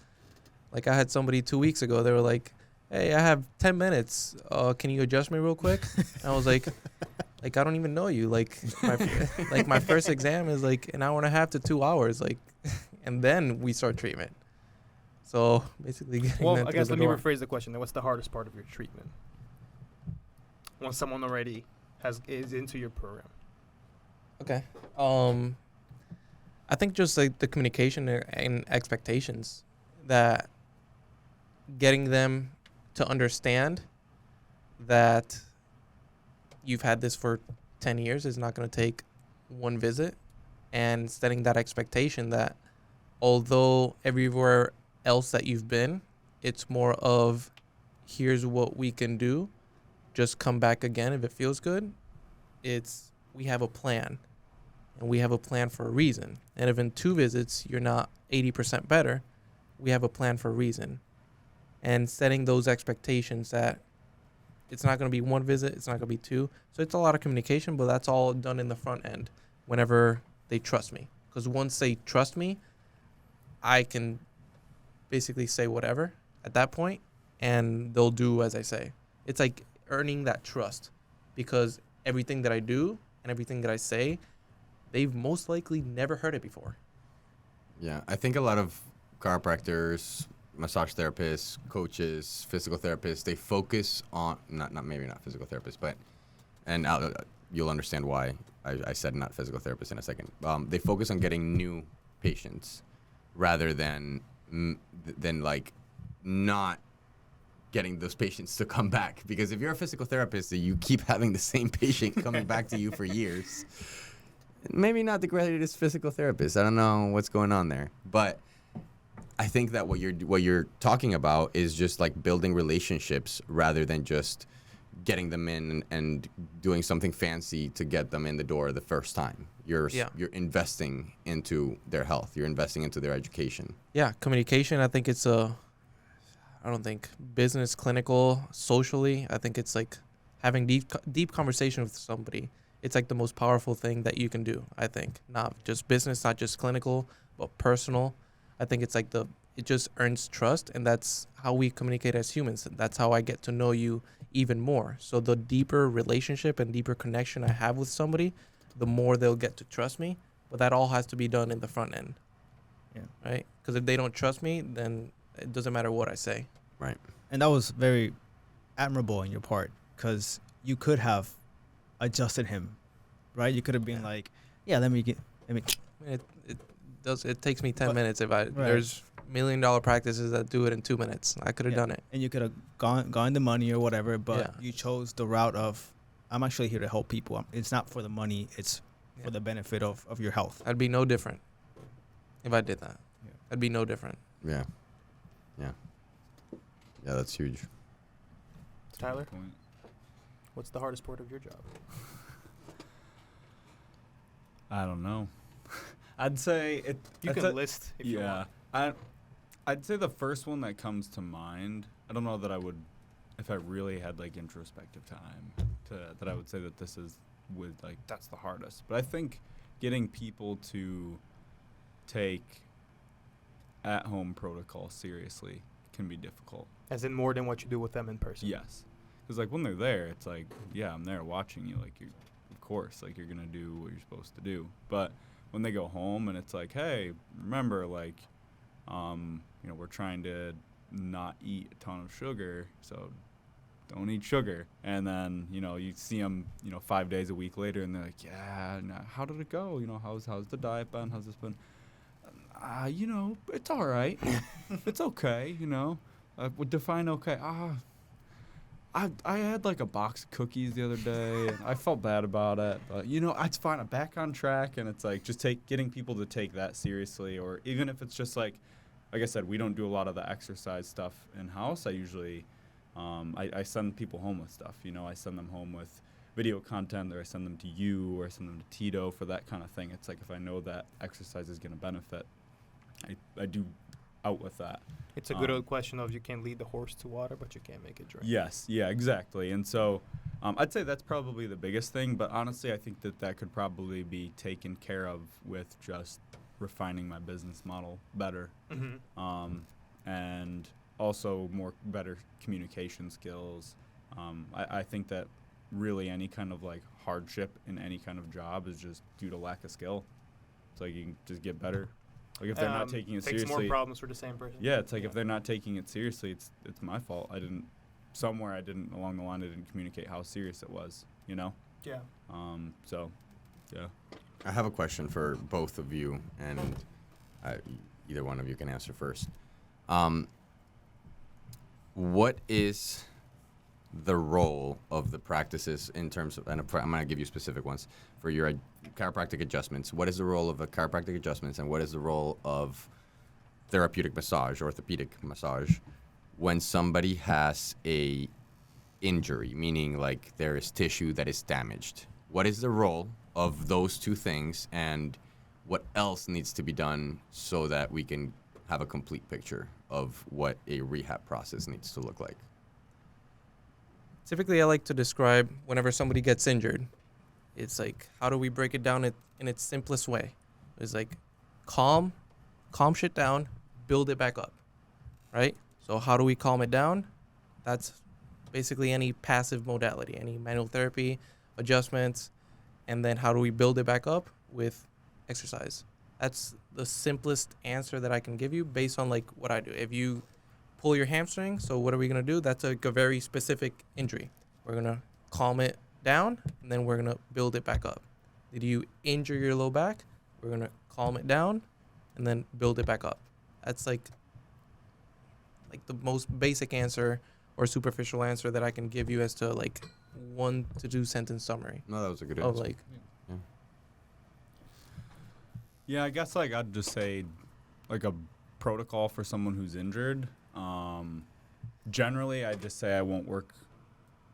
Like I had somebody 2 weeks ago. They were like, "Hey, I have 10 minutes. Can you adjust me real quick?" And I was like, I don't even know you. Like my first exam is like an hour and a half to 2 hours. Like, and then we start treatment. So basically, getting Well, them I through guess the let me door. rephrase the question. Then what's the hardest part of your treatment? Once someone already is into your program. Okay. I think just like the communication and expectations, that getting them to understand that you've had this for 10 years is not going to take one visit, and setting that expectation that although everywhere else that you've been, it's more of here's what we can do. Just come back again if it feels good. We have a plan, and we have a plan for a reason. And if in 2 visits you're not 80% better, we have a plan for a reason. And setting those expectations that it's not going to be 1 visit, it's not going to be 2. So it's a lot of communication, but that's all done in the front end whenever they trust me. Because once they trust me, I can basically say whatever at that point, and they'll do as I say. It's like earning that trust, because everything that I do and everything that I say, they've most likely never heard it before. Yeah, I think a lot of chiropractors, massage therapists, coaches, physical therapists, they focus on not physical therapists, but you'll understand why I said not physical therapists in a second. They focus on getting new patients rather than like not getting those patients to come back. Because if you're a physical therapist and you keep having the same patient coming back to you for years, maybe not the greatest physical therapist. I don't know what's going on there, but I think that what you're talking about is just like building relationships rather than just getting them in and doing something fancy to get them in the door the first time. You're investing into their health. You're investing into their education. Yeah, communication, I think it's I don't think business, clinical, socially, I think it's like having deep conversation with somebody. It's like the most powerful thing that you can do, I think. Not just business, not just clinical, but personal. I think it's like it just earns trust, and that's how we communicate as humans. That's how I get to know you even more. So the deeper relationship and deeper connection I have with somebody, the more they'll get to trust me. But that all has to be done in the front end. Yeah. Right? Because if they don't trust me, then it doesn't matter what I say. Right. And that was very admirable on your part, because you could have adjusted him, right? You could have been like, yeah, let me. It takes me 10 minutes if Right. there's $1 million practices that do it in 2 minutes. I could have done it. And you could have gone the money or whatever, but Yeah. you chose the route of, I'm actually here to help people. It's not for the money. It's for the benefit of your health. I'd be no different if I did that. Yeah. I'd be no different. Yeah. Yeah, that's huge. Tyler? Good point. What's the hardest part of your job? I don't know. I'd say it. You I'd can say- list if you Yeah, want. I'd say the first one that comes to mind, I don't know that I would, if I really had like introspective time, that I would say that this is that's the hardest. But I think getting people to take at-home protocol seriously can be difficult. As in more than what you do with them in person. Yes. Because like when they're there, it's like, yeah, I'm there watching you. Like, of course, like you're going to do what you're supposed to do. But when they go home and it's like, hey, remember, like, we're trying to not eat a ton of sugar, so don't eat sugar. And then, you see them, 5 days a week later, and they're like, yeah, how did it go? How's the diet been? How's this been? It's all right. It's okay, would define okay. I had like a box of cookies the other day, and I felt bad about it. But, it's fine. I'm back on track, and it's like just getting people to take that seriously. Or even if it's just like I said, we don't do a lot of the exercise stuff in-house. I usually I send people home with stuff. I send them home with video content, or I send them to you, or I send them to Tito for that kind of thing. It's like if I know that exercise is going to benefit, I do out with that. It's a good old question of you can lead the horse to water, but you can't make it drink. Yes, yeah, exactly. And so I'd say that's probably the biggest thing, but honestly, I think that could probably be taken care of with just refining my business model better. Mm-hmm. And also better communication skills. I think that really any kind of like hardship in any kind of job is just due to lack of skill. It's like you can just get better. Like if they're not taking it takes seriously. more problems for the same person. Yeah, it's like if they're not taking it seriously, it's my fault. I didn't along the line I didn't communicate how serious it was. Yeah. So, yeah. I have a question for both of you, and either one of you can answer first. What is the role of the practices in terms of, and I'm going to give you specific ones, for your chiropractic adjustments? What is the role of a chiropractic adjustments, and what is the role of therapeutic massage, orthopedic massage, when somebody has a injury, meaning like there is tissue that is damaged? What is the role of those two things, and what else needs to be done so that we can have a complete picture of what a rehab process needs to look like? Typically, I like to describe whenever somebody gets injured, it's like, how do we break it down in its simplest way? It's like calm shit down, build it back up, right? So how do we calm it down? That's basically any passive modality, any manual therapy, adjustments, and then how do we build it back up with exercise? That's the simplest answer that I can give you based on like what I do. If you pull your hamstring, so what are we going to do? That's like a very specific injury. We're going to calm it down, and then we're going to build it back up. Did you injure your low back? We're going to calm it down and then build it back up. That's like the most basic answer or superficial answer that I can give you as to like 1 to 2 sentence summary. No, that was a good Of answer. like, Yeah, I guess like I'd just say like a protocol for someone who's injured. Generally, I'd just say I won't work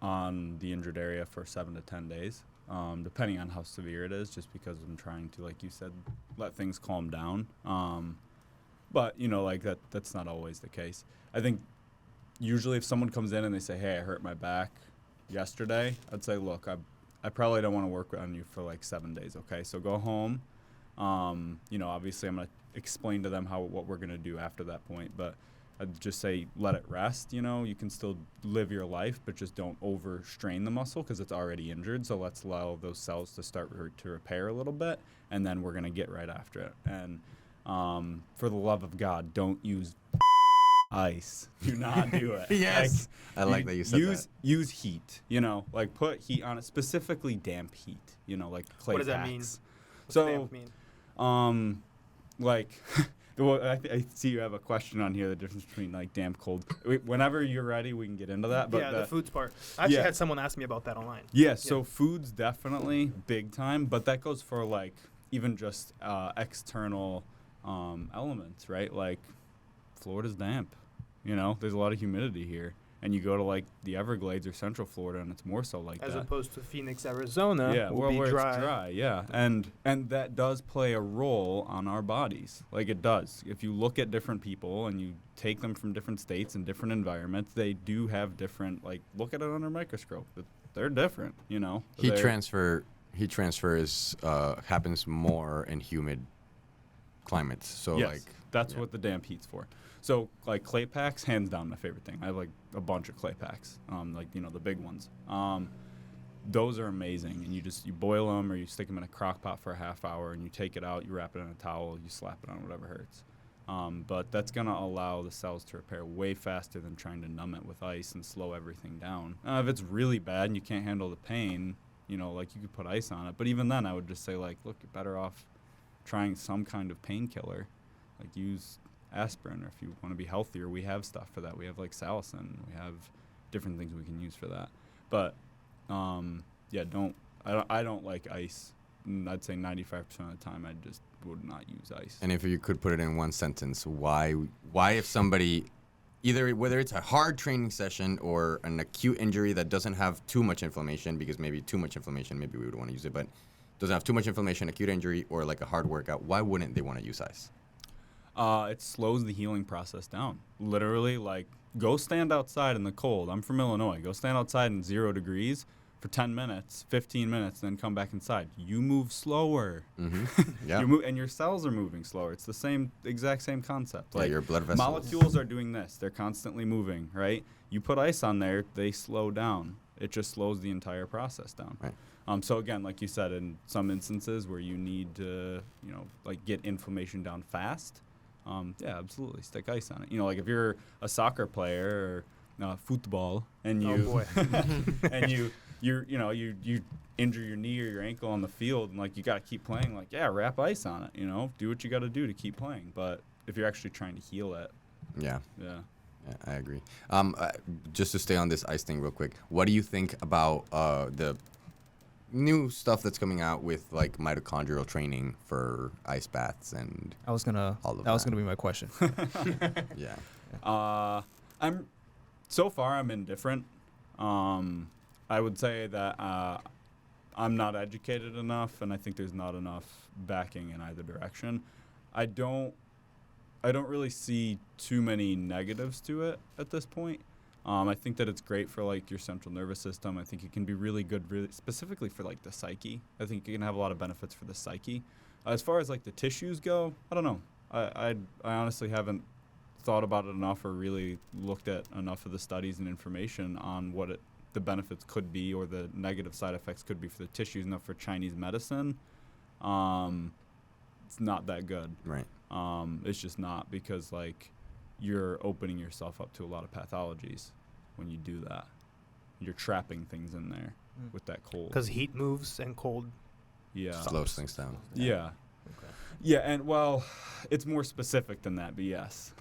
on the injured area for 7 to 10 days, depending on how severe it is, just because I'm trying to, like you said, let things calm down. But, like that's not always the case. I think usually if someone comes in and they say, hey, I hurt my back yesterday, I'd say, look, I probably don't want to work on you for like 7 days, okay? So go home. Obviously I'm going to explain to them what we're going to do after that point, but I'd just say let it rest. You can still live your life, but just don't overstrain the muscle because it's already injured. So let's allow those cells to start to repair a little bit, and then we're going to get right after it. And for the love of God, don't use ice. Do not do it. Yes. I like that you said that. Use heat, like put heat on it, specifically damp heat, like clay What does that packs. mean? What's So, damp mean? Well, I see you have a question on here, the difference between like damp, cold. Whenever you're ready, we can get into that. But Yeah, the foods part. I actually yeah. had someone ask me about that online. Yeah, so food's definitely big time, but that goes for like even just external elements, right? Like Florida's damp, there's a lot of humidity here. And you go to like the Everglades or Central Florida, and it's more so like As that. opposed to Phoenix, Arizona, Yeah, will be where dry. it's dry. Yeah, and that does play a role on our bodies. Like it does. If you look at different people and you take them from different states and different environments, they do have different. Like look at it under a microscope. They're different. You know. Heat transfers happens more in humid climates. So yes, like that's what the damp heat's for. So like clay packs, hands down my favorite thing. I have like a bunch of clay packs, like the big ones. Those are amazing, and you boil them or you stick them in a crock pot for a half hour, and you take it out, you wrap it in a towel, you slap it on whatever hurts. But that's gonna allow the cells to repair way faster than trying to numb it with ice and slow everything down. If it's really bad and you can't handle the pain, like you could put ice on it. But even then, I would just say like, look, you're better off trying some kind of painkiller, like use aspirin, or if you want to be healthier, we have stuff for that. We have like salicin, we have different things we can use for that. But I don't like ice. I'd say 95% of the time I just would not use ice. And if you could put it in one sentence, why if somebody, whether it's a hard training session or an acute injury that doesn't have too much inflammation, because maybe too much inflammation, maybe we would want to use it, but doesn't have too much inflammation, acute injury, or like a hard workout, why wouldn't they want to use ice? It slows the healing process down. Literally, like, go stand outside in the cold. I'm from Illinois. Go stand outside in 0 degrees for 10 minutes, 15 minutes, then come back inside. You move slower. Mm-hmm. Yeah. And your cells are moving slower. It's the exact same concept. Like your blood vessels. Molecules are doing this. They're constantly moving, right? You put ice on there, they slow down. It just slows the entire process down. Right. So again, like you said, in some instances where you need to, like get inflammation down fast, yeah, absolutely, stick ice on it. Like if you're a soccer player or football, and you and you injure your knee or your ankle on the field, and like you got to keep playing, like wrap ice on it. Do what you got to do to keep playing. But if you're actually trying to heal it, yeah, I agree. Just to stay on this ice thing real quick, what do you think about the new stuff that's coming out with like mitochondrial training for ice baths and That was gonna be my question. yeah. I'm indifferent. I would say that I'm not educated enough, and I think there's not enough backing in either direction. I don't really see too many negatives to it at this point. I think that it's great for like your central nervous system. I think it can be really good, really specifically for like the psyche. I think it can have a lot of benefits for the psyche. As far as like the tissues go, I don't know. I honestly haven't thought about it enough or really looked at enough of the studies and information on what the benefits could be or the negative side effects could be for the tissues. Enough for Chinese medicine, it's not that good. Right. It's just not, because like you're opening yourself up to a lot of pathologies when you do that. You're trapping things in there with that cold. Because heat moves and cold. Yeah. Slows things down. Yeah. Okay. Yeah, and well, it's more specific than that, but yes.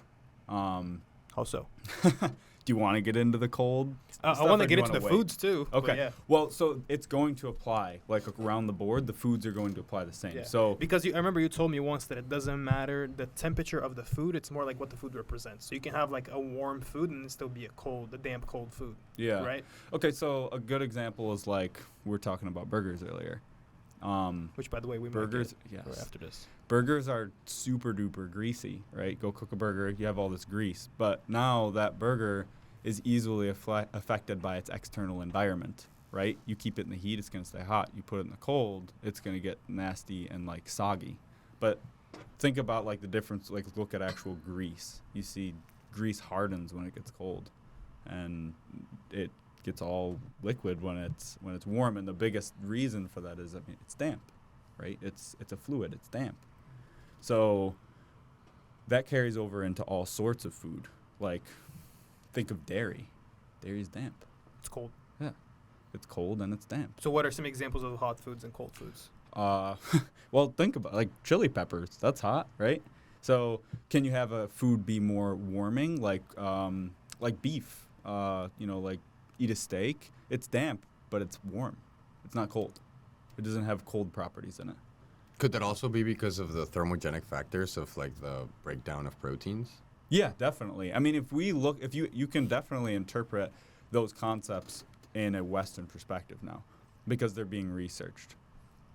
How so? Do you want to get into the cold? I want to get into the foods too. but Okay. yeah. Well, so it's going to apply like around the board. The foods are going to apply the same. Yeah. So Because I remember you told me once that it doesn't matter the temperature of the food. It's more like what the food represents. So you can have like a warm food and it still be a damp, cold food. yeah. Right? Okay, so a good example is like we were talking about burgers earlier. Which, by the way, we Burgers, might get yes. after this. Burgers are super duper greasy, right? Go cook a burger, you have all this grease. But now that burger is easily affected by its external environment, right? You keep it in the heat, it's going to stay hot. You put it in the cold, it's going to get nasty and like soggy. But think about like the difference, like look at actual grease. You see grease hardens when it gets cold, and it gets all liquid when it's warm. And the biggest reason for that is, it's damp, right? It's a fluid, it's damp. So that carries over into all sorts of food. Like, think of dairy. Dairy is damp. It's cold. Yeah. It's cold and it's damp. So what are some examples of hot foods and cold foods? Well, think about like chili peppers. That's hot, right? So can you have a food be more warming, like beef? Like eat a steak. It's damp, but it's warm. It's not cold. It doesn't have cold properties in it. Could that also be because of the thermogenic factors of like the breakdown of proteins? Yeah, definitely. I mean, if you can definitely interpret those concepts in a Western perspective now because they're being researched.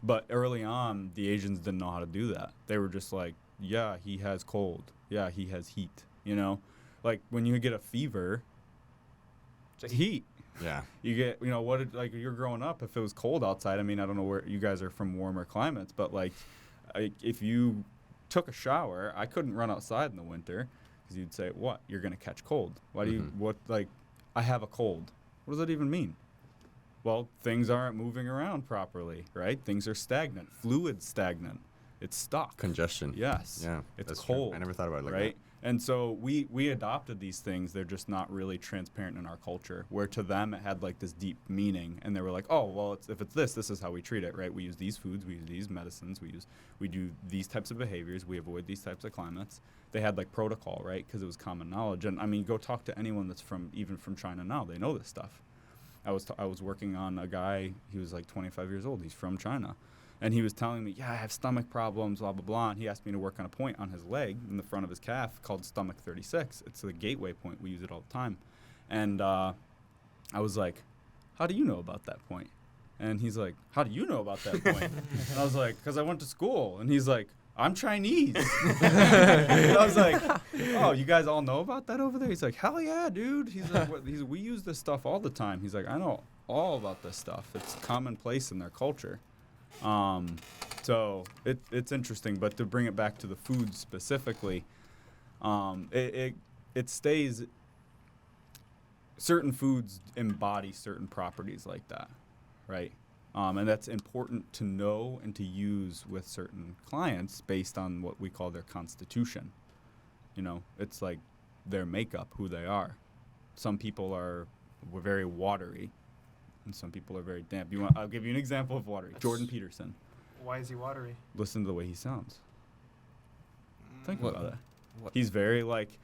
But early on, the Asians didn't know how to do that. They were just like, yeah, he has cold. Yeah, he has heat, you know? Like when you get a fever, it's heat. Yeah. You get, like you're growing up, if it was cold outside, I mean, I don't know where you guys are from, warmer climates, but like if you took a shower, I couldn't run outside in the winter because you'd say, what? You're going to catch cold. Why do I have a cold. What does that even mean? Well, things aren't moving around properly, right? Things are stagnant. Fluid's stagnant. It's stuck. Congestion. Yes. Yeah. It's that's cold. True. I never thought about it like right? And so we adopted these things. They're just not really transparent in our culture, where to them it had like this deep meaning. And they were like, oh, well, if it's this is how we treat it, right? We use these foods, we use these medicines, we do these types of behaviors, we avoid these types of climates. They had like protocol, right? Because it was common knowledge. And I mean, go talk to anyone that's even from China now. They know this stuff. I was working on a guy, he was like 25 years old. He's from China. And he was telling me, yeah, I have stomach problems, blah, blah, blah. And he asked me to work on a point on his leg in the front of his calf called stomach 36. It's the gateway point. We use it all the time. And I was like, how do you know about that point? And he's like, how do you know about that point? And I was like, because I went to school. And he's like, I'm Chinese. And I was like, oh, you guys all know about that over there? He's like, hell yeah, dude. He's like, we use this stuff all the time. He's like, I know all about this stuff. It's commonplace in their culture. So it's interesting, but to bring it back to the food specifically, it stays, certain foods embody certain properties like that, right? And that's important to know and to use with certain clients based on what we call their constitution. It's like their makeup, who they are. Some people are very watery, and some people are very damp. I'll give you an example of watery. Jordan Peterson. Why is he watery? Listen to the way he sounds. Think What- about it. what- He's very like,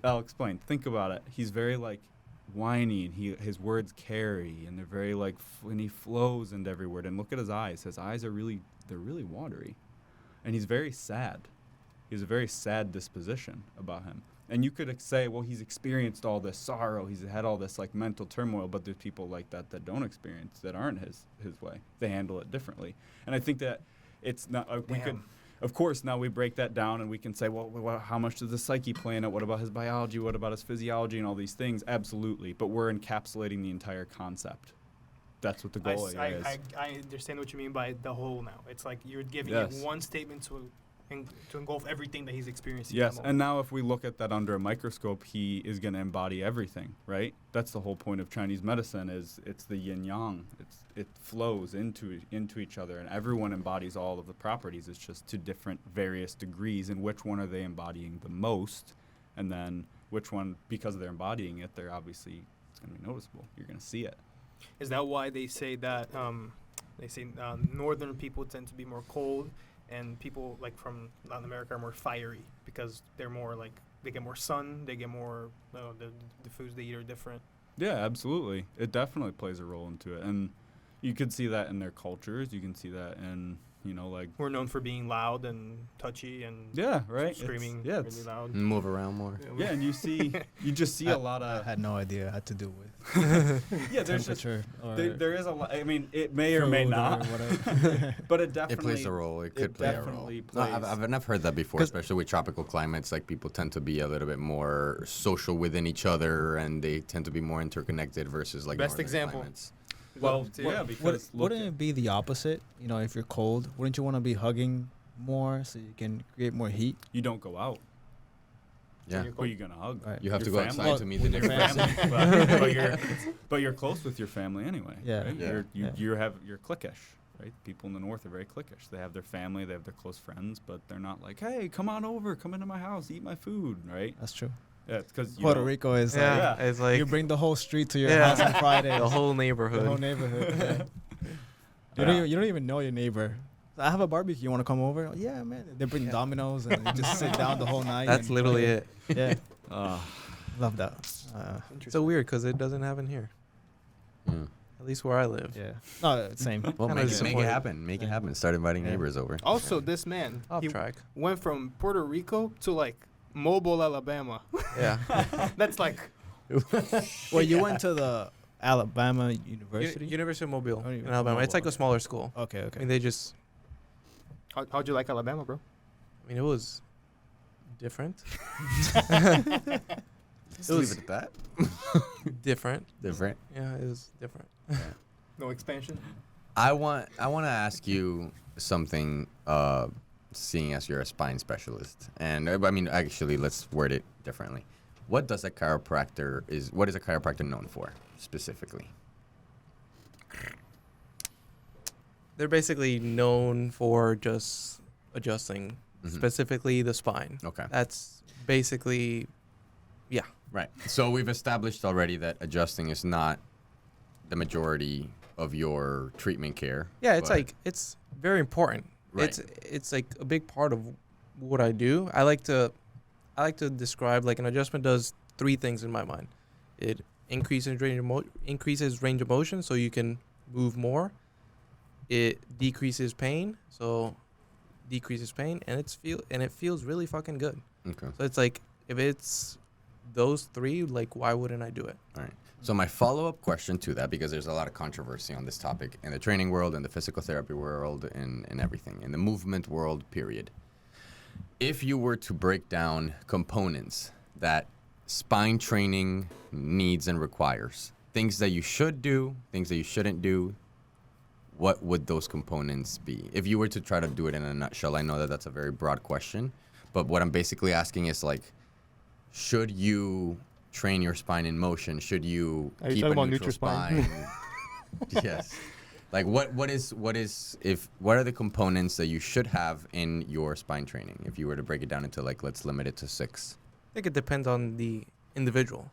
I'll explain. Think about it. He's very like whiny, and his words carry, and they're very like, and he flows into every word. And look at his eyes. His eyes are they're really watery. And he's very sad. He has a very sad disposition about him. And you could say, well, he's experienced all this sorrow. He's had all this like mental turmoil, but there's people like that don't experience, that aren't his way. They handle it differently. And I think that it's not, we could, of course, now we break that down and we can say, well, how much does the psyche play in it? What about his biology? What about his physiology and all these things? Absolutely. But we're encapsulating the entire concept. That's what the goal is. I understand what you mean by the whole now. It's like you're giving Yes. it one statement to engulf everything that he's experiencing. Yes, and now if we look at that under a microscope, he is going to embody everything, right? That's the whole point of Chinese medicine. Is it's the yin yang. It flows into each other, and everyone embodies all of the properties. It's just to different various degrees. And which one are they embodying the most? And then which one, because they're embodying it, they're obviously, it's going to be noticeable. You're going to see it. Is that why they say that northern people tend to be more cold, and people like from Latin America are more fiery because they're more like, they get more sun, they get more, the foods they eat are different. Yeah, absolutely. It definitely plays a role into it. And you could see that in their cultures. You can see that in, like... We're known for being loud and touchy and Yeah, right? screaming It's really loud. Move around more. Yeah, and you just see a lot I of... had no idea it had to do with Yeah, there's just... temperature or There is a lot... I mean, it may or may food not. whatever. But it definitely... It plays a role. It could play a role. definitely No, plays... I've heard that before, 'Cause- especially with tropical climates. Like people tend to be a little bit more social within each other, and they tend to be more interconnected versus like Best northern example. climates. Well, yeah, because... Wouldn't it be the opposite? If you're cold, wouldn't you want to be hugging more so you can create more heat? You don't go out. Yeah, Who are you going to hug? Right. you have to Your go family? outside to meet the With your next person. family. but you're close with your family anyway. Yeah. Right? Yeah. You're cliquish, right? People in the north are very cliquish. They have their family, they have their close friends, but they're not like, hey, come on over, come into my house, eat my food, right? That's true. Yeah, it's because Puerto Rico is Yeah, like, it's like you bring the whole street to your Yeah. house on Friday. the whole The neighborhood. whole neighborhood. Yeah. Yeah. You don't even know your neighbor. I have a barbecue. You want to come over? Oh, yeah, man. They bring dominoes and you just sit down the whole night. That's and literally play. it. Yeah, Uh, love that. It's so weird because it doesn't happen here. Mm. At least where I live. Yeah. No, same. Well, Kinda make it disappointed. happen. Make it Yeah. happen. Start inviting Yeah. neighbors over. Also, this man, Off he track. went from Puerto Rico to like Mobile, Alabama. Yeah. That's like Well, you went to the Alabama University. University of Mobile Oh, in Alabama. It's like a okay. smaller school. Okay, I okay. mean, they just. how'd you like Alabama, bro? I mean, it was different. Just It leave was- it at that. Different. Different. Yeah, it was different. No expansion. I want to ask you something. Seeing as you're a spine specialist, and I mean, actually, let's word it differently. What is a chiropractor known for specifically? They're basically known for just adjusting, Mhm. specifically the spine. Okay. That's basically, yeah. Right. So we've established already that adjusting is not the majority of your treatment care. Yeah, it's but- like it's very important. Right. It's like a big part of what I do. I like to describe like an adjustment does three things in my mind. It increases range of motion so you can move more. It decreases pain, and it feels really fucking good. Okay. So it's like if it's those three, like why wouldn't I do it? All right. So my follow-up question to that, because there's a lot of controversy on this topic in the training world, in the physical therapy world, and everything, in the movement world, period. If you were to break down components that spine training needs and requires, things that you should do, things that you shouldn't do, what would those components be? If you were to try to do it in a nutshell, I know that that's a very broad question, but what I'm basically asking is like, should you train your spine in motion? Should you Are you keep talking a about neutral Nutrispine? spine? Yes. Like what are the components that you should have in your spine training? If you were to break it down into like, let's limit it to 6. I think it depends on the individual.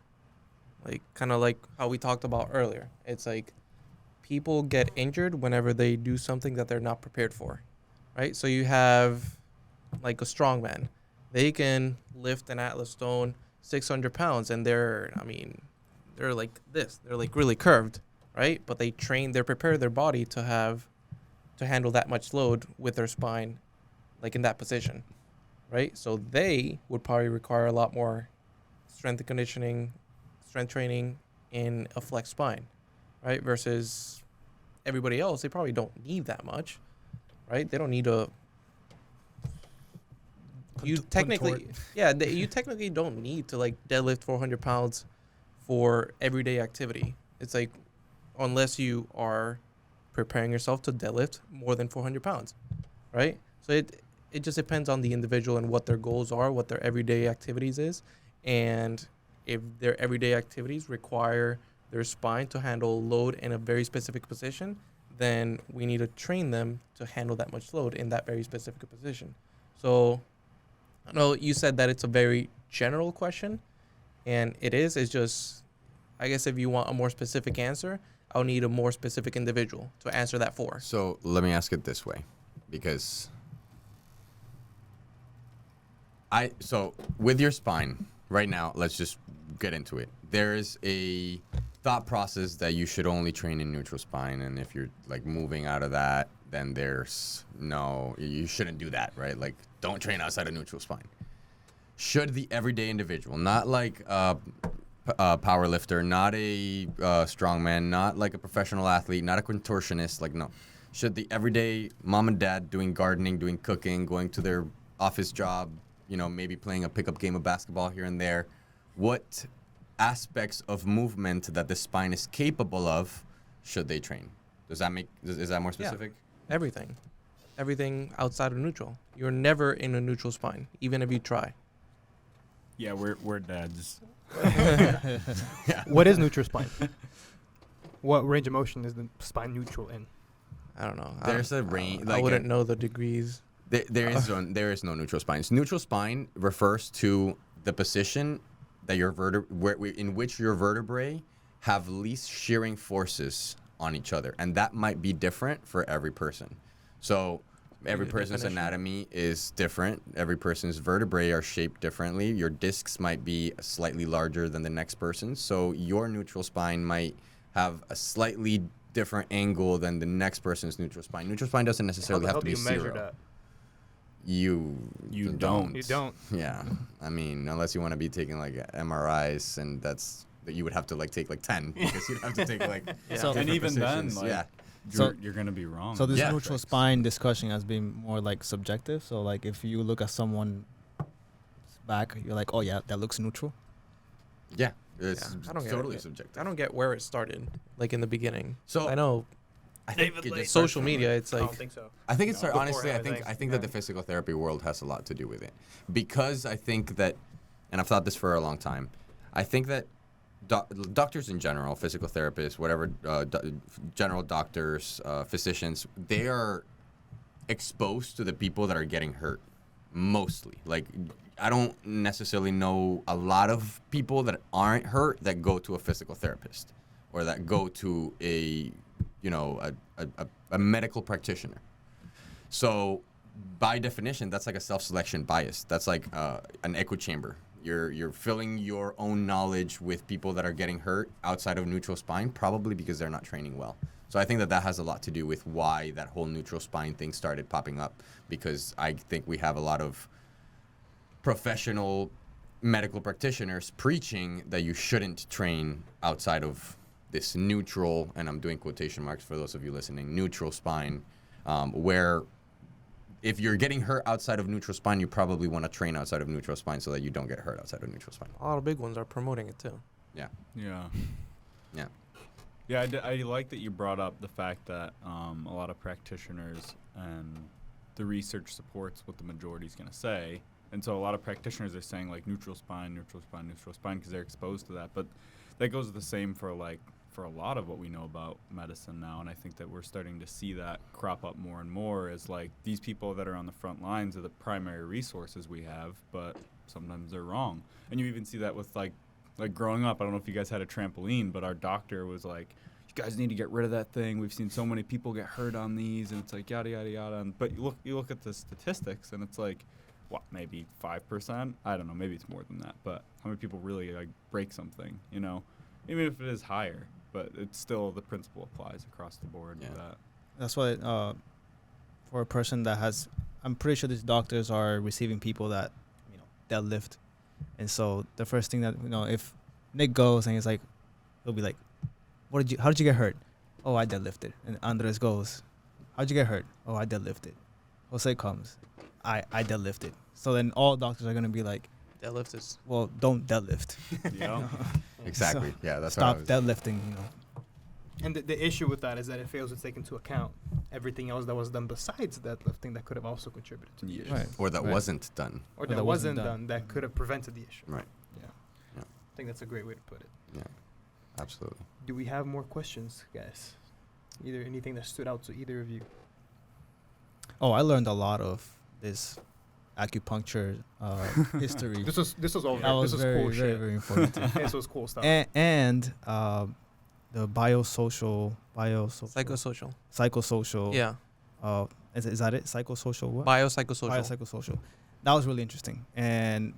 Like kind of like how we talked about earlier. It's like people get injured whenever they do something that they're not prepared for, right? So you have like a strongman. They can lift an Atlas stone 600 pounds and they're like this. They're like really curved, right? But they're prepared their body to handle that much load with their spine, like in that position, right? So they would probably require a lot more strength training in a flex spine, right? Versus everybody else, they probably don't need that much, right? They don't need you technically don't need to like deadlift 400 pounds for everyday activity. It's like unless you are preparing yourself to deadlift more than 400 pounds, right? So it just depends on the individual and what their goals are, what their everyday activities is, and if their everyday activities require their spine to handle load in a very specific position, then we need to train them to handle that much load in that very specific position. So I know you said that it's a very general question, and it is. It's just, I guess if you want a more specific answer, I'll need a more specific individual to answer that for. So let me ask it this way, because so with your spine right now, let's just get into it. There is a thought process that you should only train in neutral spine, and if you're like moving out of that, then you shouldn't do that, right? Like, don't train outside of neutral spine. Should the everyday individual, not like a power lifter, not a strongman, not like a professional athlete, not a contortionist, like no. Should the everyday mom and dad doing gardening, doing cooking, going to their office job, maybe playing a pickup game of basketball here and there, what aspects of movement that the spine is capable of should they train? Is that more specific? Yeah. Everything outside of neutral. You're never in a neutral spine, even if you try. Yeah, we're dads. Yeah. What is Nutrispine? What range of motion is the spine neutral in? I don't know. There's a range. I wouldn't know the degrees. There is no neutral spines. Neutral spine refers to the position that in which your vertebrae have least shearing forces on each other, and that might be different for every person. So every the person's definition. anatomy is different. Every person's vertebrae are shaped differently. Your discs might be slightly larger than the next person's, so your neutral spine might have a slightly different angle than the next person's neutral spine. Neutral spine doesn't necessarily have to be measure zero. that? you don't. You don't. Yeah, I mean, unless you want to be taking like MRIs, and that you would have to like take like 10 because you'd have to take like So- And different even then, positions. like, yeah, you're gonna be wrong. So this Yeah. neutral spine discussion has been more like subjective. So like if you look at someone's back, you're like, oh yeah, that looks neutral. yeah, it's I don't get totally it. subjective. I don't get where it started, like in the beginning. So I know I think David it Lake. just starts social from, media, it's I like, don't think so. I think it's No, honestly. beforehand, I think that the physical therapy world has a lot to do with it, because I think that, and I've thought this for a long time. I think that doctors in general, physical therapists, whatever, general doctors, physicians, they are exposed to the people that are getting hurt mostly. Like, I don't necessarily know a lot of people that aren't hurt that go to a physical therapist or that go to a medical practitioner. So by definition, that's like a self-selection bias. That's like an echo chamber. You're filling your own knowledge with people that are getting hurt outside of neutral spine, probably because they're not training well. So I think that has a lot to do with why that whole neutral spine thing started popping up, because I think we have a lot of professional medical practitioners preaching that you shouldn't train outside of this neutral, and I'm doing quotation marks for those of you listening, neutral spine, where if you're getting hurt outside of neutral spine, you probably want to train outside of neutral spine so that you don't get hurt outside of neutral spine. a lot of big ones are promoting it too. Yeah. Yeah. Yeah. Yeah, I like that you brought up the fact that a lot of practitioners and the research supports what the majority is going to say. And so a lot of practitioners are saying like neutral spine, because they're exposed to that. But that goes the same for a lot of what we know about medicine now. And I think that we're starting to see that crop up more and more as like these people that are on the front lines are the primary resources we have, but sometimes they're wrong. And you even see that with like growing up, I don't know if you guys had a trampoline, but our doctor was like, you guys need to get rid of that thing. We've seen so many people get hurt on these, and it's like yada yada yada. But you look at the statistics, and it's like, what, maybe 5%? I don't know, maybe it's more than that. But how many people really like break something? You know, even if it is higher, but it's still the principle applies across the board. Yeah. With that. That's why for a person that has, I'm pretty sure these doctors are receiving people that, deadlift. And so the first thing that, if Nick goes and he's like, he'll be like, how did you get hurt? Oh, I deadlifted. And Andres goes, how'd you get hurt? Oh, I deadlifted. Jose comes, I deadlifted. So then all doctors are going to be like, Deadlift is well, don't deadlift. Yeah. Exactly. So Yeah, that's stop what I was. deadlifting, And the issue with that is that it fails to take into account everything else that was done besides deadlifting that could have also contributed to the Yeah. issue. Right. Or that Right. wasn't done. Or that that wasn't wasn't done. done that could have prevented the issue. Right. Yeah. Yeah. I think that's a great way to put it. Yeah. Absolutely. Do we have more questions, guys? Either anything that stood out to either of you? Oh, I learned a lot of this acupuncture history. This was all That was this was very, cool very, shit. very informative. This was cool stuff. and the psychosocial, psychosocial. yeah, Is that it? Psychosocial what? biopsychosocial. Biopsychosocial. That was really interesting. And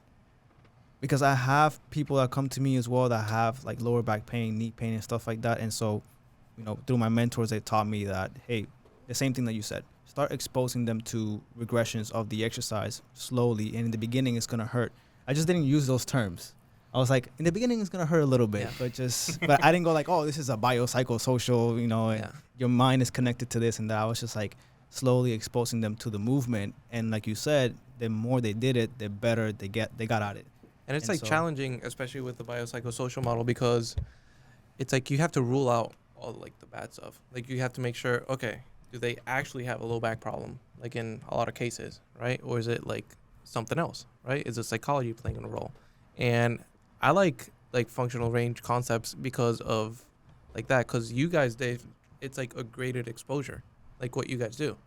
because I have people that come to me as well that have like lower back pain, knee pain and stuff like that. And so, through my mentors, they taught me that, hey, the same thing that you said, start exposing them to regressions of the exercise slowly. And in the beginning, it's going to hurt. I just didn't use those terms. I was like, in the beginning, it's going to hurt a little bit, Yeah. but I didn't go like, oh, this is a biopsychosocial, and Yeah. your mind is connected to this and that. I was just like slowly exposing them to the movement. And like you said, the more they did it, the better they got at it. And it's And like so- challenging, especially with the biopsychosocial model, because it's like you have to rule out all like the bad stuff. Like you have to make sure, okay, do they actually have a low back problem? Like in a lot of cases, right? Or is it like something else, right? Is it psychology playing a role? And I like functional range concepts because of like that, because you guys, Dave, it's like a graded exposure, like what you guys do.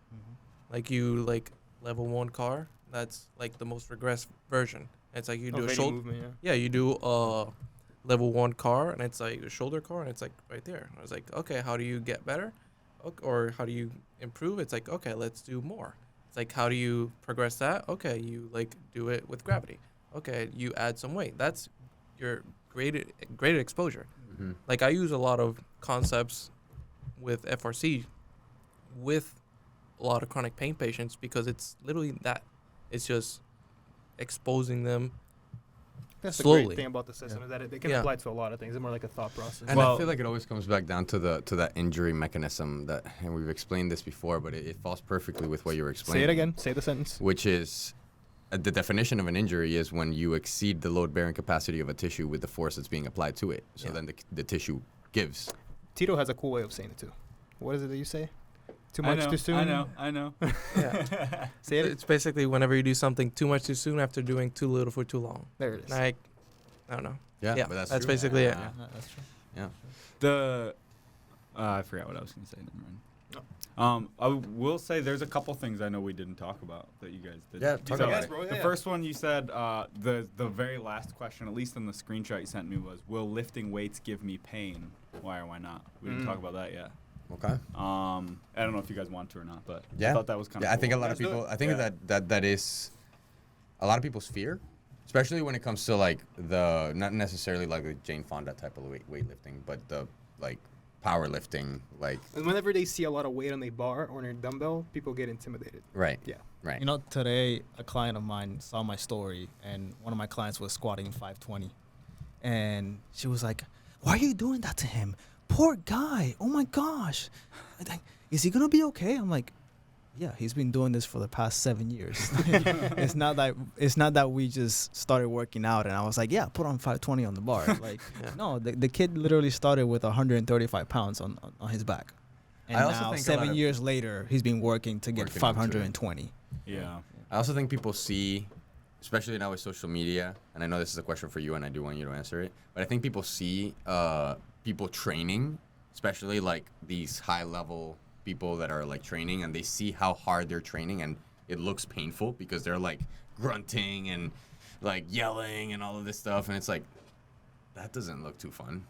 Like you like level 1 car, that's like the most regressed version. It's like you do Of a any shoulder. movement, Yeah, you do a level 1 car, and it's like a shoulder car, and it's like right there. I was like, okay, how do you get better? Or how do you improve? It's like, okay, let's do more. It's like, how do you progress that? Okay, you like do it with gravity. Okay, you add some weight. That's your graded exposure. Mm-hmm. Like I use a lot of concepts with FRC with a lot of chronic pain patients because it's literally that. It's just exposing them. That's the slowly. great thing about the system is that it can Yeah. apply to a lot of things. It's more like a thought process. And Well- I feel like it always comes back down to that injury mechanism that, and we've explained this before, but it falls perfectly with what you were explaining. Say it again. Say the sentence. Which is, the definition of an injury is when you exceed the load-bearing capacity of a tissue with the force that's being applied to it. So Yeah. then the tissue gives. Tito has a cool way of saying it too. What is it that you say? Too I much know, too soon. I know. Yeah. Say it. It's basically whenever you do something too much too soon after doing too little for too long. There it is. Like, I don't know. Yeah, Yeah, but that's that's true. basically it. Yeah. That's true. Yeah. I forgot what I was going to say. Never mind. I will say there's a couple things I know we didn't talk about that you guys did. Yeah, talk So, about it. bro. The first one you said, the very last question, at least in the screenshot you sent me, was, will lifting weights give me pain? Why or why not? We didn't talk about that yet. Okay. I don't know if you guys want to or not, but Yeah. I thought that was kind of Yeah, I think a lot of Let's do people. it. I think Yeah. that is a lot of people's fear, especially when it comes to like the not necessarily like the Jane Fonda type of weightlifting, but the like powerlifting, like And whenever they see a lot of weight on a bar or on a dumbbell, people get intimidated. right. Yeah. Right. You know, today a client of mine saw my story, and one of my clients was squatting 520, and she was like, "Why are you doing that to him? Poor guy! Oh my gosh! Like, is he gonna be okay?" I'm like, "Yeah, he's been doing this for the past 7 years. It's not that we just started working out, and I was like, yeah, put on 520 on the bar. Like, Yeah. no, the kid literally started with 135 pounds on his back, and I also now think a lot 7 of- years later, he's been working to get Working into it. 520. yeah. I also think people see, especially now with social media, and I know this is a question for you, and I do want you to answer it, but I think people see people training, especially like these high-level people that are like training, and they see how hard they're training, and it looks painful because they're like grunting and like yelling and all of this stuff, and it's like, that doesn't look too fun.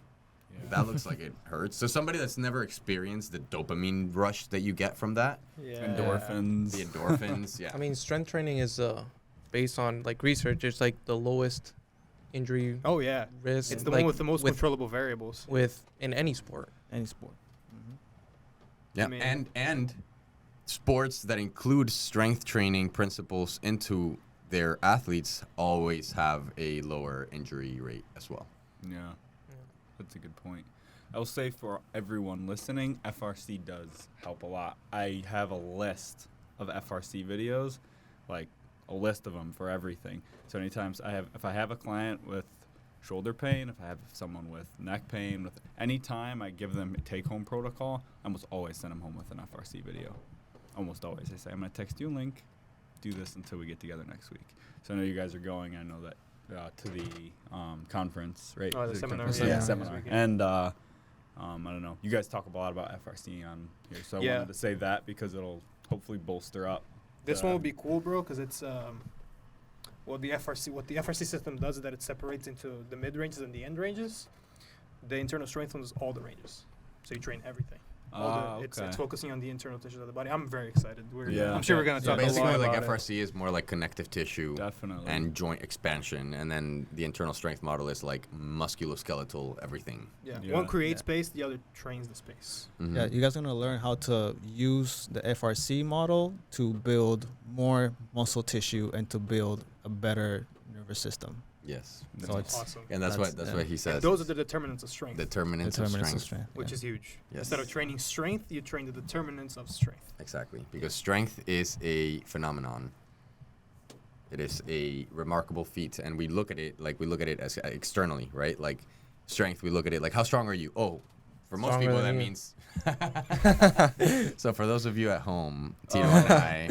That looks like it hurts. So somebody that's never experienced the dopamine rush that you get from that, Yeah. Endorphins. the endorphins, yeah. I mean, strength training is based on like research. It's like the lowest injury Oh yeah. risk. It's the like, one with the most with, controllable variables. with in any sport. Any sport. Yeah, I mean- and sports that include strength training principles into their athletes always have a lower injury rate as well. Yeah. That's a good point. I will say for everyone listening, FRC does help a lot. I have a list of FRC videos, like a list of them for everything. So if I have a client with shoulder pain, if I have someone with neck pain, anytime I give them a take-home protocol, I almost always send them home with an FRC video. Almost always. I say, I'm going to text you a link, do this until we get together next week. So I know you guys are going. I know that to the conference, right? Oh, the Is it seminar, conference? yeah. Yeah, seminar. This weekend. And I don't know. You guys talk a lot about FRC on here, so I Yeah. wanted to say that because it'll hopefully bolster up. This the- one would be cool, bro, because it's what the FRC system does is that it separates into the mid ranges and the end ranges. The internal strength one is all the ranges, so you train everything. It's focusing on the internal tissues of the body. I'm very excited. Yeah. I'm sure we're gonna So talk a lot basically, like about it. FRC is more like connective tissue Definitely. and joint expansion, and then the internal strength model is like musculoskeletal everything. Yeah. Yeah. One creates Yeah. space, the other trains the space. Mhm. Yeah, you guys are gonna learn how to use the FRC model to build more muscle tissue and to build a better nervous system. Yes, That's So it's Awesome. and that's That's- what he says. And those are the determinants of strength, determinants of Determinants strength. of strength. which yeah. is huge. Yes. Instead of training strength, you train the determinants of strength. Exactly, because strength is a phenomenon. It is a remarkable feat, and we look at it as externally, right? Like strength, we look at it like, how strong are you? Oh, for most Stronger people than that you. means. So for those of you at home, Tito and I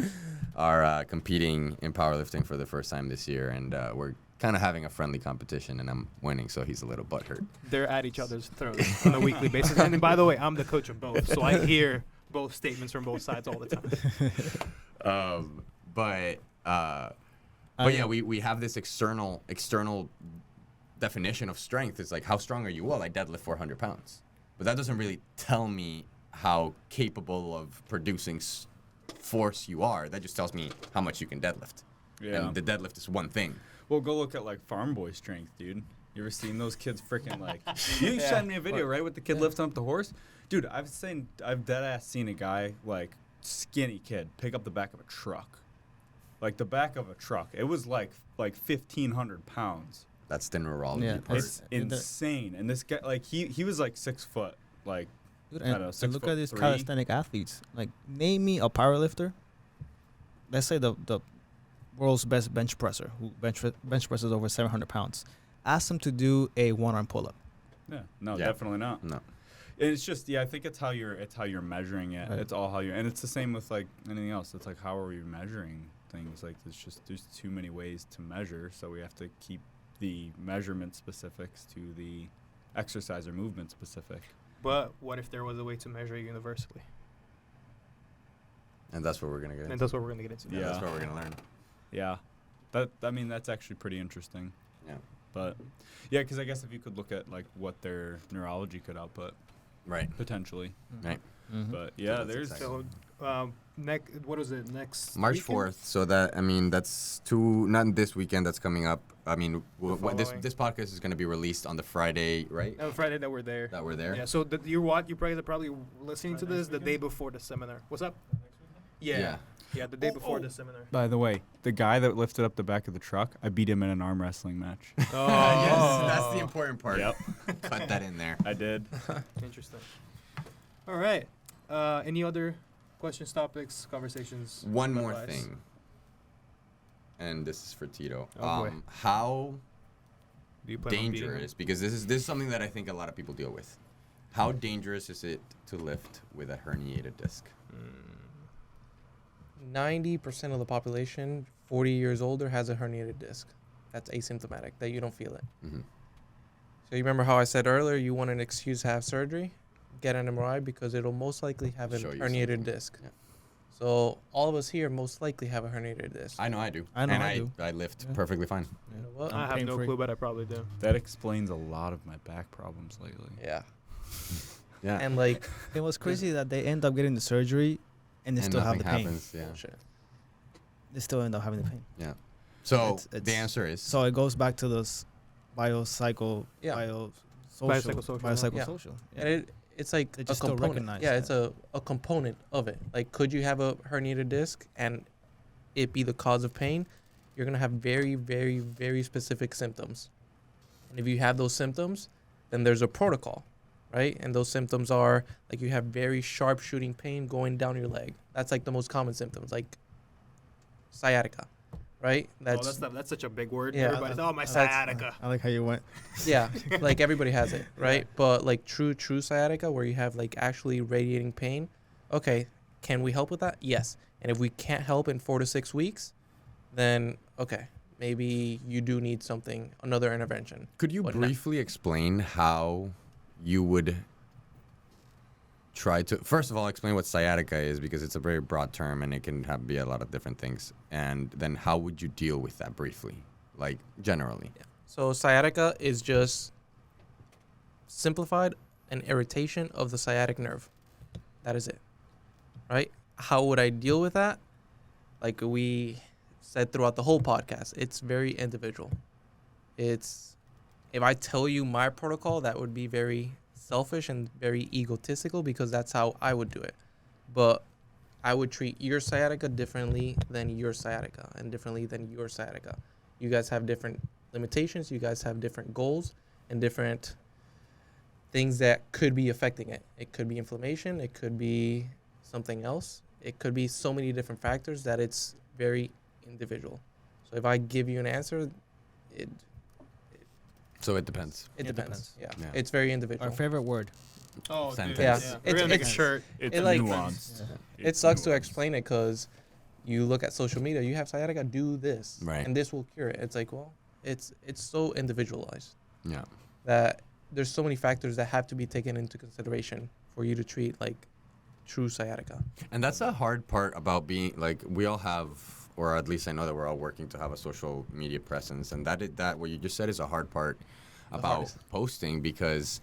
are competing in powerlifting for the first time this year, and we're kind of having a friendly competition, and I'm winning, so he's a little butthurt. They're at each other's throats on a weekly basis. And then, by the way, I'm the coach of both, so I hear both statements from both sides all the time. But yeah, we have this external definition of strength. It's like, how strong are you? Well, I deadlift 400 pounds. But that doesn't really tell me how capable of producing force you are. That just tells me how much you can deadlift. Yeah. And the deadlift is one thing. Well, go look at like farm boy strength, dude. You ever seen those kids freaking like? You sent me a video, right, with the kid lifting up the horse, dude. I've dead ass seen a guy like skinny kid pick up the back of a truck. like the back of a truck. It was like 1,500 pounds. That's the neurology Yeah, part. It's insane. And this guy, like he was like 6 foot, like Dude, I don't know, and 6 look foot at these 3. calisthenic athletes. Like, name me a powerlifter. Let's say the world's best bench presser who bench presses over 700 pounds. Ask them to do a one-arm pull-up. Yeah, no, Yeah. definitely not. No. It's just I think it's how you're measuring it. Right. It's all how you're, and it's the same with like anything else. It's like how are we measuring things? Like there's too many ways to measure, so we have to keep the measurement specifics to the exercise or movement specific. But what if there was a way to measure it universally? And that's what we're gonna get And into. that's what we're going to get into. Yeah. That's what we're gonna learn. Yeah, that's actually pretty interesting. Yeah. But yeah, because I guess if you could look at like what their neurology could output Right. potentially, Right. Mhm. but yeah, that's there's exciting. So, what is it, next March weekend? 4th. So that's not this weekend. That's coming up. I mean, this following. podcast is gonna be released on the Friday, right? On Friday that we're there. That we're there. Yeah, so you guys are probably listening to this the day before the seminar. What's up? Yeah. Yeah, the day before the seminar. By the way, the guy that lifted up the back of the truck, I beat him in an arm wrestling match. Oh, Yes, that's the important part. Yep. Cut that in there. I did. Interesting. All right. Any other questions, topics, conversations? One about more lives? thing. And this is for Tito. Oh, boy. How Do you plan on beating him? dangerous, because this is something that I think a lot of people deal with. How dangerous is it to lift with a herniated disc? 90% of the population, 40 years older, has a herniated disc. That's asymptomatic, that you don't feel it. Mm-hmm. So you remember how I said earlier, you want an excuse to have surgery? Get an MRI because it'll most likely have a Show you herniated something. disc. Yeah. So all of us here most likely have a herniated disc. I know I do. I know and I do. I lift Yeah. perfectly fine. You know what? I have no pain-free. clue, but I probably do. That explains a lot of my back problems lately. Yeah. Yeah. And like, It was crazy that they end up getting the surgery and they And still have nothing the pain. happens. Yeah. bullshit. They still end up having the pain. Yeah. So It's- the answer is So it goes back to those biopsycho, Yeah. Biopsychosocial, yeah. biopsychosocial. And it's like They a just still component. recognize Yeah, that. it's a component of it. Like, could you have a herniated disc and it be the cause of pain? You're gonna have very, very, very specific symptoms. And if you have those symptoms, then there's a protocol, right? And those symptoms are like you have very sharp shooting pain going down your leg. That's like the most common symptoms, like sciatica, right? That's such a big word. Yeah. Everybody's, oh, my That's- sciatica. I like how you went. yeah, like everybody has it, right? But like true sciatica, where you have like actually radiating pain, okay, can we help with that? Yes. And if we can't help in 4 to 6 weeks, then okay, maybe you do need another intervention. Could you But no. briefly explain how you would try to, first of all, explain what sciatica is, because it's a very broad term and it can be a lot of different things. And then how would you deal with that briefly, like generally? So sciatica is just simplified an irritation of the sciatic nerve. That is it, right? How would I deal with that? Like we said throughout the whole podcast, it's very individual. If I tell you my protocol, that would be very selfish and very egotistical because that's how I would do it. But I would treat your sciatica differently than your sciatica and differently than your sciatica. You guys have different limitations. You guys have different goals and different things that could be affecting it. It could be inflammation. It could be something else. It could be so many different factors that it's very individual. So if I give you an answer, it So it depends. depends. depends. Yeah. Yeah. It's very individual. Our favorite word. Oh, Sentence. dude. Yeah. Yeah. It's- We're gonna make a it's- shirt. It's It, like- nuanced. Yeah. It sucks to explain it because you look at social media, you have sciatica, do this, Right. and this will cure it. It's like, well, it's so individualized Yeah. that there's so many factors that have to be taken into consideration for you to treat like true sciatica. And that's a hard part about being, like, we all have, or at least I know that we're all working to have a social media presence. And that what you just said is a hard part about hardest. posting, because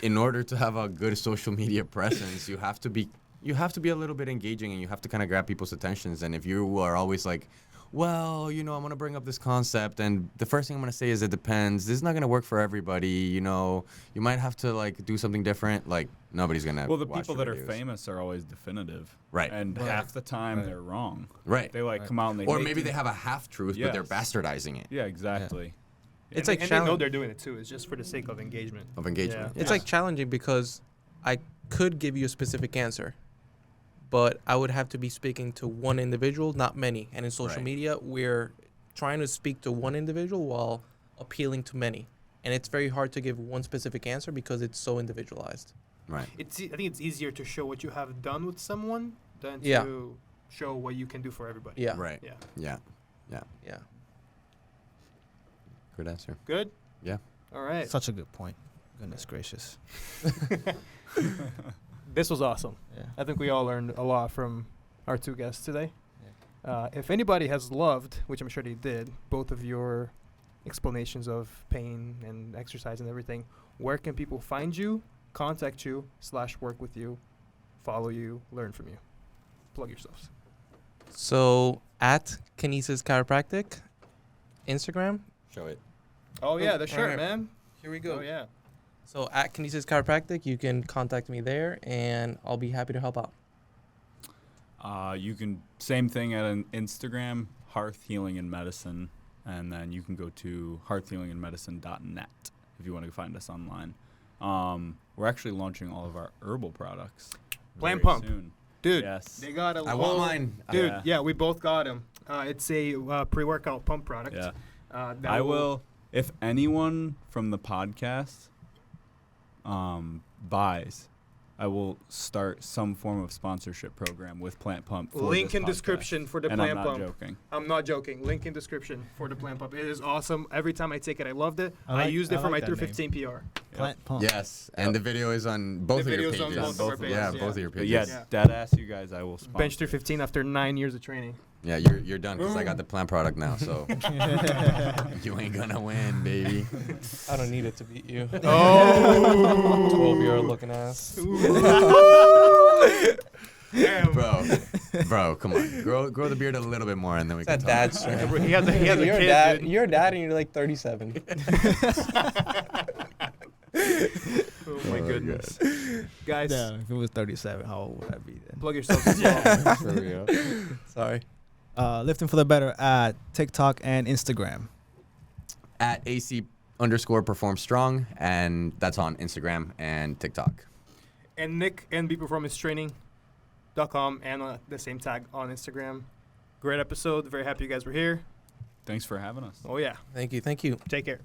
in order to have a good social media presence, you have to be a little bit engaging, and you have to kind of grab people's attentions. And if you are always like, well, you know, I'm going to bring up this concept, and the first thing I'm going to say is it depends. This is not going to work for everybody. You know, you might have to, like, do something different. Like, nobody's going to Well, the watch people your that are videos. famous are always definitive. Right. And Right. half the time Right. they're wrong. Right. They, like, come out and they Or make maybe you- they have a half-truth, but they're Yes. bastardizing it. Yeah, exactly. It's and like they know challenge- they're doing it too. It's just for the sake of engagement. Of engagement. Yeah. It's like challenging because I could give you a specific answer, but I would have to be speaking to one individual, not many. And in social Right. media, we're trying to speak to one individual while appealing to many. And it's very hard to give one specific answer because it's so individualized. Right. I think it's easier to show what you have done with someone than Yeah. to show what you can do for everybody. Yeah. Right. Yeah. Yeah. Yeah. Good answer. Good. Yeah. All right. Such a good point. Goodness gracious. This was awesome. Yeah. I think we all learned a lot from our two guests today. If anybody has loved, which I'm sure they did, both of your explanations of pain and exercise and everything, where can people find you, contact you, /work with you, follow you, learn from you? Plug yourselves. So at Kinesis Chiropractic, Instagram. Show it. Oh, yeah, the Right shirt, here. man. Here we go. Oh, yeah. So at Kinesis Chiropractic, you can contact me there, and I'll be happy to help out. You can, same thing at an Instagram, Hearth Healing and Medicine. And then you can go to hearthhealingandmedicine.net if you want to find us online. We're actually launching all of our herbal products Plant very Pump. soon. Dude, Yes. they got a I want mine. Dude, Yeah. yeah, we both got them. It's a pre-workout pump product. Yeah. That I will, if anyone from the podcast buys, I will start some form of sponsorship program with Plant Pump. For Link this in podcast. description for the And Plant I'm not Pump. joking. I'm not joking. Link in description for the Plant Pump. It is awesome. Every time I take it, I loved it. I I, like- used it I for like my that 315 PR. Plant pump. Yes. And the video is on both The of your video's on pages. both of our pages, Yeah, yeah. both of your But pages. yes, Yeah. dead ass, you guys, I will sponsor. Bench 315 after 9 years of training. Yeah, you're done because I got the plant product now, so you ain't gonna win, baby. I don't need it to beat you. Oh. 12-year-old looking ass. Damn. Bro, come on. Grow the beard a little bit more, and then we It's can that talk. dad strength. He has a You're a kid, dad. dude. You're a dad, and you're like 37. Oh my Oh, goodness. Guys, Yeah, if it was 37, how old would I be then? plug yourselves as well. For real. Sorry. Lifting for the Better at TikTok and Instagram. At AC_perform strong, and that's on Instagram and TikTok. And Nick, nbperformancetraining.com, and the same tag on Instagram. Great episode. Very happy you guys were here. Thanks for having us. Oh, yeah. Thank you. Thank you. Take care.